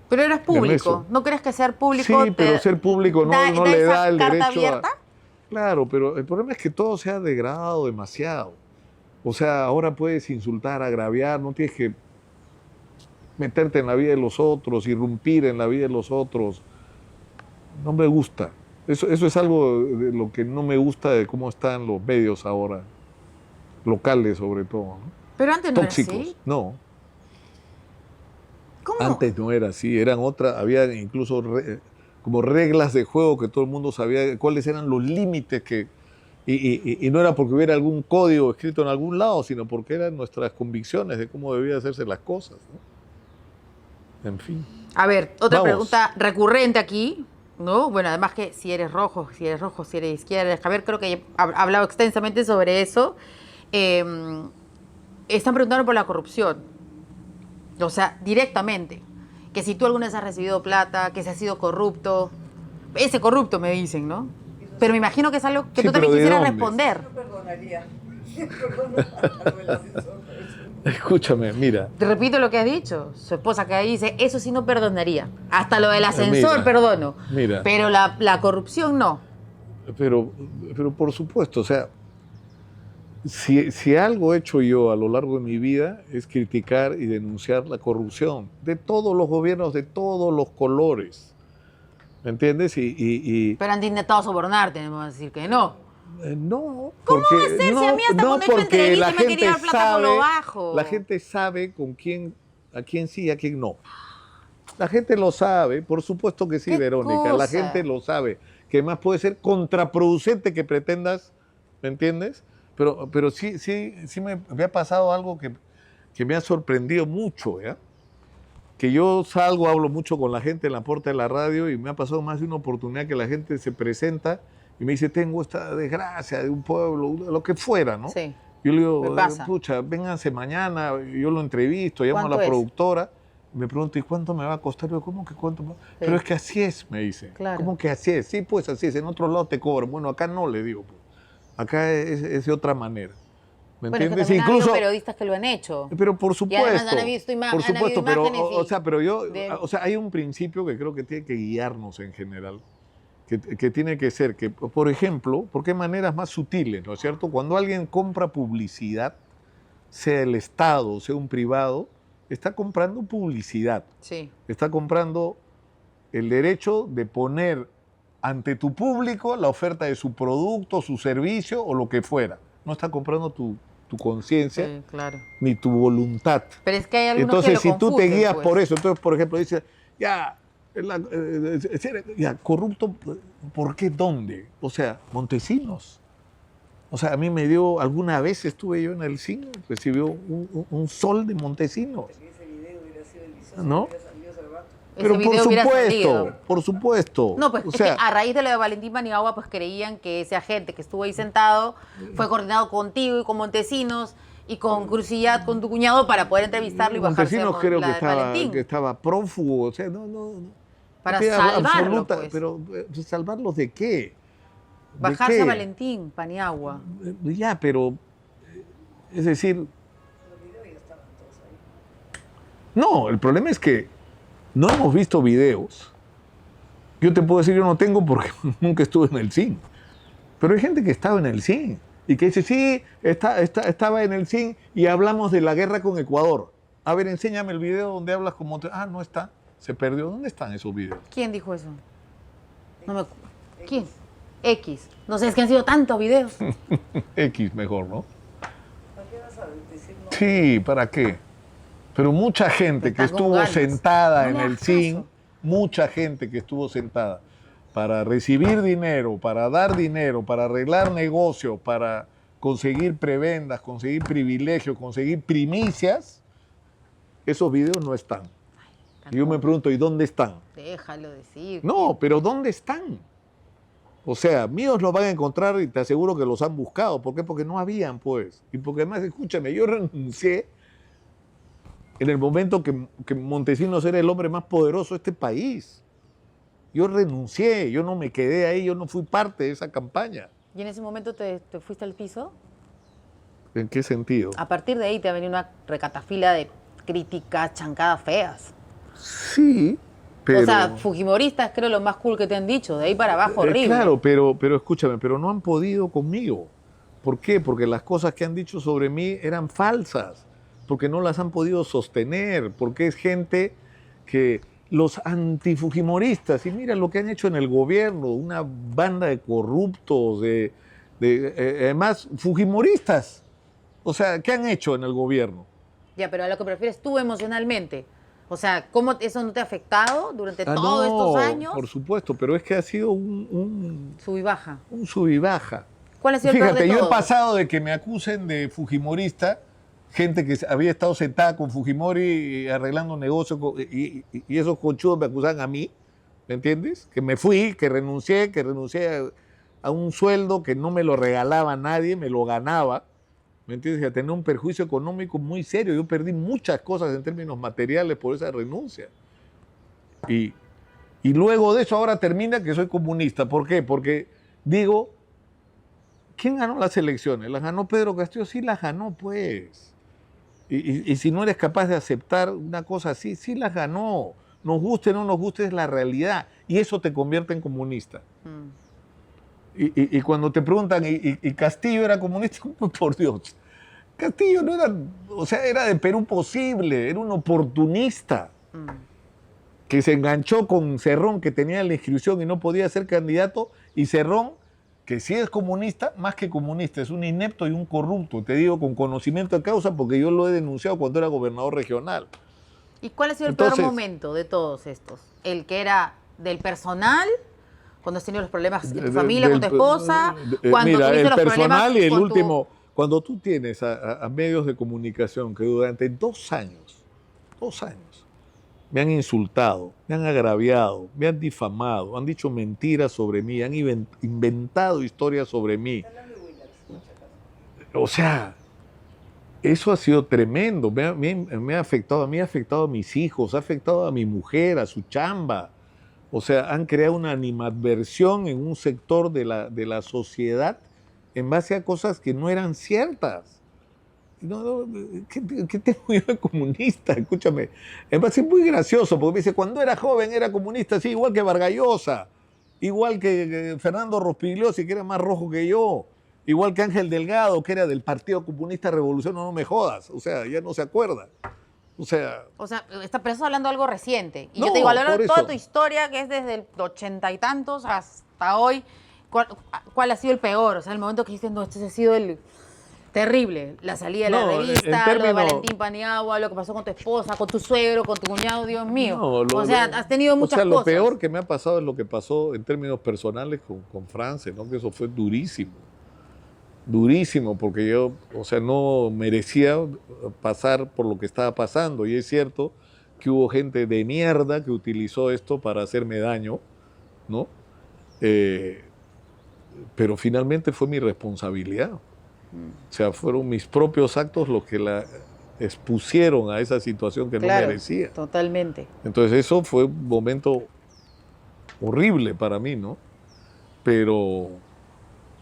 Pero eres público. eso. ¿No crees que ser público Sí, pero ser público no le esa da el carta derecho abierta? Claro, pero el problema es que todo se ha degradado demasiado. O sea, ahora puedes insultar, agraviar, no tienes que meterte en la vida de los otros, irrumpir en la vida de los otros. No me gusta. Eso es algo de lo que no me gusta de cómo están los medios ahora, locales sobre todo, ¿no? Pero antes no Tóxicos. era así. No, ¿Cómo? antes no era así, eran otras, había incluso como reglas de juego que todo el mundo sabía cuáles eran los límites y no era porque hubiera algún código escrito en algún lado, sino porque eran nuestras convicciones de cómo debían hacerse las cosas, ¿no? En fin. A ver, otra Vamos. pregunta recurrente aquí, ¿no? Bueno, además que si eres rojo, si eres izquierda, Javier creo que he hablado extensamente sobre eso. Están preguntando por la corrupción. O sea, directamente. Que si tú alguna vez has recibido plata, que si has sido corrupto. Ese corrupto me dicen, ¿no? Pero me imagino que es algo que Sí, tú también pero ¿de quisieras dónde? responder. Yo perdonaría. Perdono a lo del ascensor, pero eso no. Escúchame, mira. Te repito lo que has dicho. Su esposa que ahí dice, eso sí no perdonaría. Hasta lo del ascensor Mira, perdono. mira. Pero la corrupción no. Pero por supuesto, o sea, si algo he hecho yo a lo largo de mi vida es criticar y denunciar la corrupción de todos los gobiernos, de todos los colores. ¿Me entiendes? Pero han intentado sobornarte, no me vas a decir que no. No, ¿Cómo porque, va a ser si a mí hasta no, cuando he hecho porque entrevista la me quería gente dar plata por lo sabe, bajo? la gente sabe a quién sí y a quién no. La gente lo sabe, por supuesto que sí, ¿Qué Verónica, la cosa? gente lo sabe, que más puede ser contraproducente que pretendas, ¿me entiendes? Pero sí me ha pasado algo que me ha sorprendido mucho, ¿ya? Que yo salgo, hablo mucho con la gente en la puerta de la radio y me ha pasado más de una oportunidad que la gente se presenta y me dice, tengo esta desgracia de un pueblo, lo que fuera, ¿no? Sí. Yo le Me digo, pasa. pucha, vénganse mañana, yo lo entrevisto, llamo a ¿Cuánto la es? productora, me pregunto, ¿y cuánto me va a costar? Yo, ¿cómo que cuánto? Pero es que así es, me dice. Claro. ¿Cómo que así es? Sí, pues así es, en otro lado te cobran. Bueno, acá no, le digo. Pues. Acá es de otra manera. ¿Me Bueno, es que entiendes? también ha habido periodistas que lo han hecho. Pero por supuesto. Y además han visto por supuesto, pero imágenes o sea, hay un principio que creo que tiene que guiarnos en general, que tiene que ser que, por ejemplo, porque hay maneras más sutiles, ¿no es cierto? Cuando alguien compra publicidad, sea el Estado, sea un privado, está comprando publicidad. Sí. Está comprando el derecho de poner ante tu público la oferta de su producto, su servicio o lo que fuera. No está comprando tu conciencia Sí, claro. ni tu voluntad. Pero es que hay algunos Entonces, que lo si tú te confunden, guías pues. por eso, entonces, por ejemplo, dices, ya, corrupto, ¿por qué dónde? O sea, Montesinos. O sea, a mí me dio, alguna vez estuve yo en el cine, recibió un sol de Montesinos, Ese video hubiera sido delicioso, ¿no? hubiera salido ese rato. Pero Ese por video hubiera supuesto, salido. por supuesto. No, pues o es sea, que a raíz de lo de Valentín Paniagua, pues creían que ese agente que estuvo ahí sentado fue coordinado contigo y con Montesinos y con Crucillat, con tu cuñado, para poder entrevistarlo y bajarse Montesinos a creo la de Valentín. que estaba prófugo, o sea, no. Para Era salvarlo, pues. Pero ¿salvarlos de qué? ¿De Bajarse qué? a Valentín Paniagua. Ya, pero, es decir, Los videos ya estaban todos ahí. no, el problema es que no hemos visto videos. Yo te puedo decir, yo no tengo porque nunca estuve en el cine. Pero hay gente que estaba en el cine y que dice, sí, estaba en el cine y hablamos de la guerra con Ecuador. A ver, enséñame el video donde hablas con Montesinos. Ah, no está, se perdió. ¿Dónde están esos videos? ¿Quién dijo eso? No me acuerdo. ¿Quién? X. No sé, es que han sido tantos videos. X mejor, ¿no? ¿Para qué vas a decir no? Sí, ¿para qué? Pero mucha gente que Está con estuvo ganas. sentada No en le el hagas cine, caso. mucha gente que estuvo sentada para recibir dinero, para dar dinero, para arreglar negocios, para conseguir prebendas, conseguir privilegios, conseguir primicias, esos videos no están. Y yo me pregunto, ¿y dónde están? Déjalo decir. No, pero ¿dónde están? O sea, míos los van a encontrar y te aseguro que los han buscado. ¿Por qué? Porque no habían, pues. Y porque además, escúchame, yo renuncié en el momento que Montesinos era el hombre más poderoso de este país. Yo renuncié, yo no me quedé ahí, yo no fui parte de esa campaña. ¿Y en ese momento te fuiste al piso? ¿En qué sentido? A partir de ahí te ha venido una recatafila de críticas, chancadas feas. Sí, pero... O sea, fujimoristas creo lo más cool que te han dicho, de ahí para abajo horrible. Claro, pero escúchame, pero no han podido conmigo. ¿Por qué? Porque las cosas que han dicho sobre mí eran falsas, porque no las han podido sostener, porque es gente que los antifujimoristas, y mira lo que han hecho en el gobierno, una banda de corruptos, además fujimoristas. O sea, ¿qué han hecho en el gobierno? Ya, pero a lo que prefieres tú emocionalmente. O sea, ¿cómo eso no te ha afectado durante todos no, estos años? por supuesto, pero es que ha sido un Sub y baja. sub y baja. ¿Cuál ha sido el peor Fíjate, de yo he todos? pasado de que me acusen de fujimorista, gente que había estado sentada con Fujimori arreglando negocios, y esos conchudos me acusaban a mí, ¿me entiendes? Que me fui, que renuncié a un sueldo que no me lo regalaba nadie, me lo ganaba, ¿me entiendes? Que tenía un perjuicio económico muy serio. Yo perdí muchas cosas en términos materiales por esa renuncia. Y luego de eso ahora termina que soy comunista. ¿Por qué? Porque digo, ¿quién ganó las elecciones? ¿Las ganó Pedro Castillo? Sí, las ganó, pues. Y si no eres capaz de aceptar una cosa así, sí las ganó. Nos guste o no nos guste, es la realidad. Y eso te convierte en comunista. Y cuando te preguntan, ¿y Castillo era comunista? Por Dios. Castillo no era, o sea, era de Perú posible, era un oportunista que se enganchó con Cerrón, que tenía la inscripción y no podía ser candidato, y Cerrón, que sí es comunista, más que comunista, es un inepto y un corrupto, te digo con conocimiento de causa porque yo lo he denunciado cuando era gobernador regional. ¿Y cuál ha sido el Entonces, peor momento de todos estos? ¿El que era del personal? ¿Cuando has tenido los problemas en tu familia, con tu esposa? ¿Cuando Mira, tuviste el los problemas personal y el con tu- último, cuando tú tienes a medios de comunicación que durante 2 años, me han insultado, me han agraviado, me han difamado, han dicho mentiras sobre mí, han inventado historias sobre mí. O sea, eso ha sido tremendo, me ha afectado a mí, ha afectado a mis hijos, ha afectado a mi mujer, a su chamba. O sea, han creado una animadversión en un sector de la sociedad en base a cosas que no eran ciertas. ¿Qué tengo yo de comunista? Escúchame, me parece muy gracioso, porque me dice, cuando era joven era comunista, sí, igual que Vargas Llosa, igual que Fernando Rospigliosi, que era más rojo que yo, igual que Ángel Delgado, que era del Partido Comunista Revolucionario, no me jodas, o sea, ya no se acuerda. O sea, pero estás hablando de algo reciente. Y No, yo te digo, a lo largo por de toda eso. tu historia, que es desde el 80 y tantos hasta hoy, ¿cuál ha sido el peor? O sea, el momento que dices, no, este ha sido el terrible. La salida de la No, en revista, lo de términos- Valentín Paniagua, lo que pasó con tu esposa, con tu suegro, con tu cuñado, Dios mío. no, o sea, has tenido muchas lo cosas. peor que me ha pasado es lo que pasó en términos personales con France, ¿no? Que eso fue durísimo. durísimo, porque yo, o sea, no merecía pasar por lo que estaba pasando. Y es cierto que hubo gente de mierda que utilizó esto para hacerme daño, ¿no? Pero finalmente fue mi responsabilidad. O sea, fueron mis propios actos los que la expusieron a esa situación que Claro, no merecía. totalmente. Entonces eso fue un momento horrible para mí, ¿no? Pero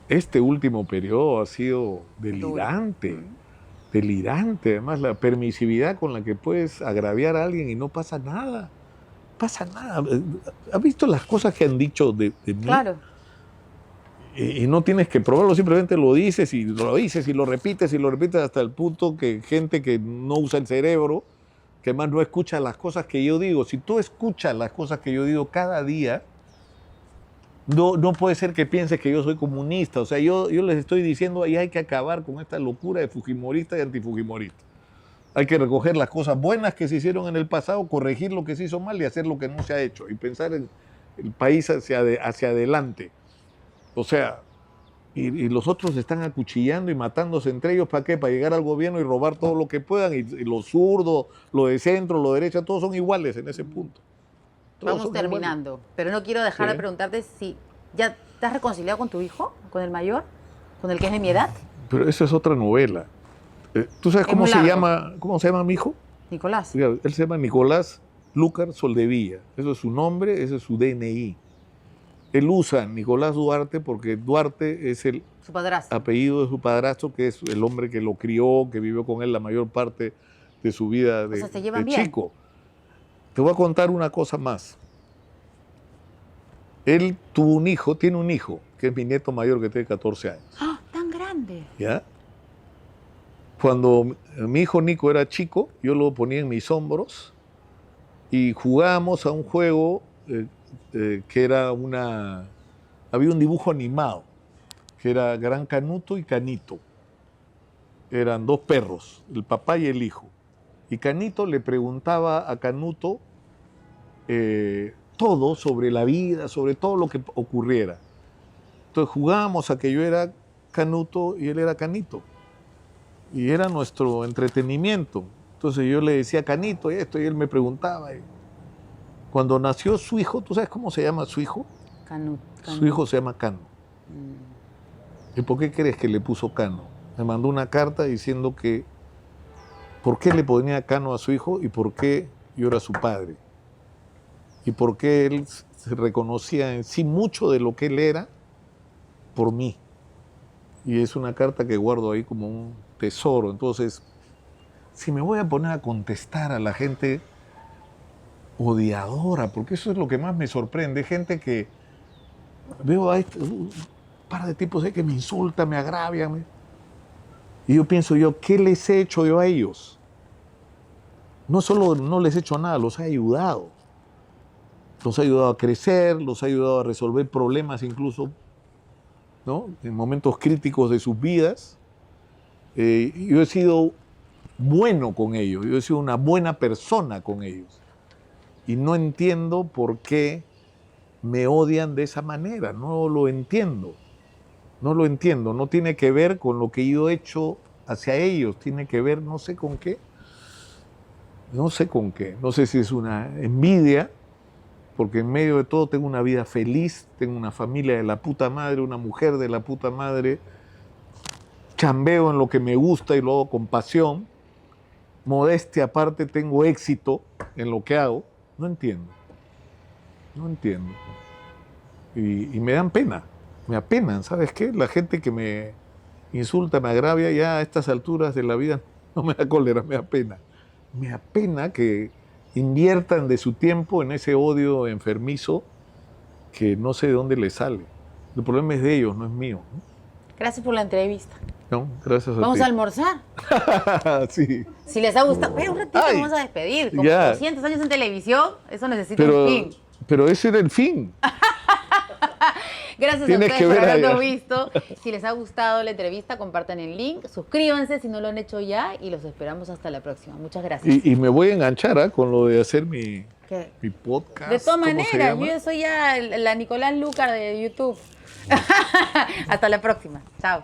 este último periodo ha sido delirante, delirante. Además, la permisividad con la que puedes agraviar a alguien y no pasa nada. Pasa nada. ¿Has visto las cosas que han dicho de mí? Claro. Y no tienes que probarlo, simplemente lo dices y lo repites hasta el punto que gente que no usa el cerebro, que más no escucha las cosas que yo digo. Si tú escuchas las cosas que yo digo cada día, no puede ser que pienses que yo soy comunista. O sea, yo les estoy diciendo, ahí hay que acabar con esta locura de fujimorista y antifujimorista. Hay que recoger las cosas buenas que se hicieron en el pasado, corregir lo que se hizo mal y hacer lo que no se ha hecho. Y pensar en el país hacia adelante. O sea, y los otros se están acuchillando y matándose entre ellos. ¿Para qué? Para llegar al gobierno y robar todo lo que puedan. Y los zurdos, los de centro, los de derecha, todos son iguales en ese punto. Todos Vamos son terminando, pero no quiero dejar de Sí. preguntarte si ya te has reconciliado con tu hijo, con el mayor, con el que es de mi edad, Pero eso es otra novela. ¿Tú sabes Es cómo muy se largo. llama mi hijo? Nicolás. Mira, él se llama Nicolás Lúcar Soldevilla. Eso es su nombre, ese es su DNI. Él usa Nicolás Duarte porque Duarte es el Su padrastro. apellido de su padrastro, que es el hombre que lo crió, que vivió con él la mayor parte de su vida de, sea, se llevan de bien. chico. Te voy a contar una cosa más. Él tiene un hijo, que es mi nieto mayor, que tiene 14 años. ¡Ah, tan grande! ¿Ya? Cuando mi hijo Nico era chico, yo lo ponía en mis hombros y jugábamos a un juego que era había un dibujo animado, que era Gran Canuto y Canito. Eran dos perros, el papá y el hijo. Y Canito le preguntaba a Canuto todo sobre la vida, sobre todo lo que ocurriera. Entonces jugábamos a que yo era Canuto y él era Canito. Y era nuestro entretenimiento. Entonces yo le decía Canito y esto, y él me preguntaba. Y cuando nació su hijo, ¿tú sabes cómo se llama su hijo? Canut. Su hijo se llama Cano. ¿Y por qué crees que le puso Cano? Me mandó una carta diciendo que por qué le ponía Cano a su hijo y por qué yo era su padre. Y por qué él se reconocía en sí mucho de lo que él era por mí. Y es una carta que guardo ahí como un tesoro. Entonces, si me voy a poner a contestar a la gente odiadora, porque eso es lo que más me sorprende, gente que veo a un par de tipos ahí que me insultan, me agravian. Y yo pienso ¿qué les he hecho yo a ellos? No solo no les he hecho nada, los he ayudado. Los he ayudado a crecer, los he ayudado a resolver problemas incluso, ¿no? En momentos críticos de sus vidas. Yo he sido bueno con ellos, yo he sido una buena persona con ellos. Y no entiendo por qué me odian de esa manera, no lo entiendo. No lo entiendo, no tiene que ver con lo que yo he hecho hacia ellos, tiene que ver no sé con qué. No sé con qué, no sé si es una envidia, porque en medio de todo tengo una vida feliz, tengo una familia de la puta madre, una mujer de la puta madre, chambeo en lo que me gusta y lo hago con pasión, modestia aparte, tengo éxito en lo que hago. No entiendo, no entiendo. Y me dan pena, me apenan, ¿sabes qué? La gente que me insulta, me agravia, ya a estas alturas de la vida no me da cólera, me da pena. Me apena que inviertan de su tiempo en ese odio enfermizo que no sé de dónde les sale. El problema es de ellos, no es mío. Gracias por la entrevista. ¿No? Gracias a Vamos ti. a almorzar. Sí. Si les ha gustado. Pero un ratito Ay, nos vamos a despedir. Como ya. 200 años en televisión, eso necesita un fin. Pero ese era el fin. Gracias a Tienes ustedes que por ver habernos allá. visto. Si les ha gustado la entrevista, compartan el link, suscríbanse si no lo han hecho ya y los esperamos hasta la próxima. Muchas gracias. Y me voy a enganchar con lo de hacer mi ¿Qué? podcast. De todas ¿cómo se maneras, llama? yo ya soy ya la Nicolás Lucar de YouTube. Hasta la próxima. Chao.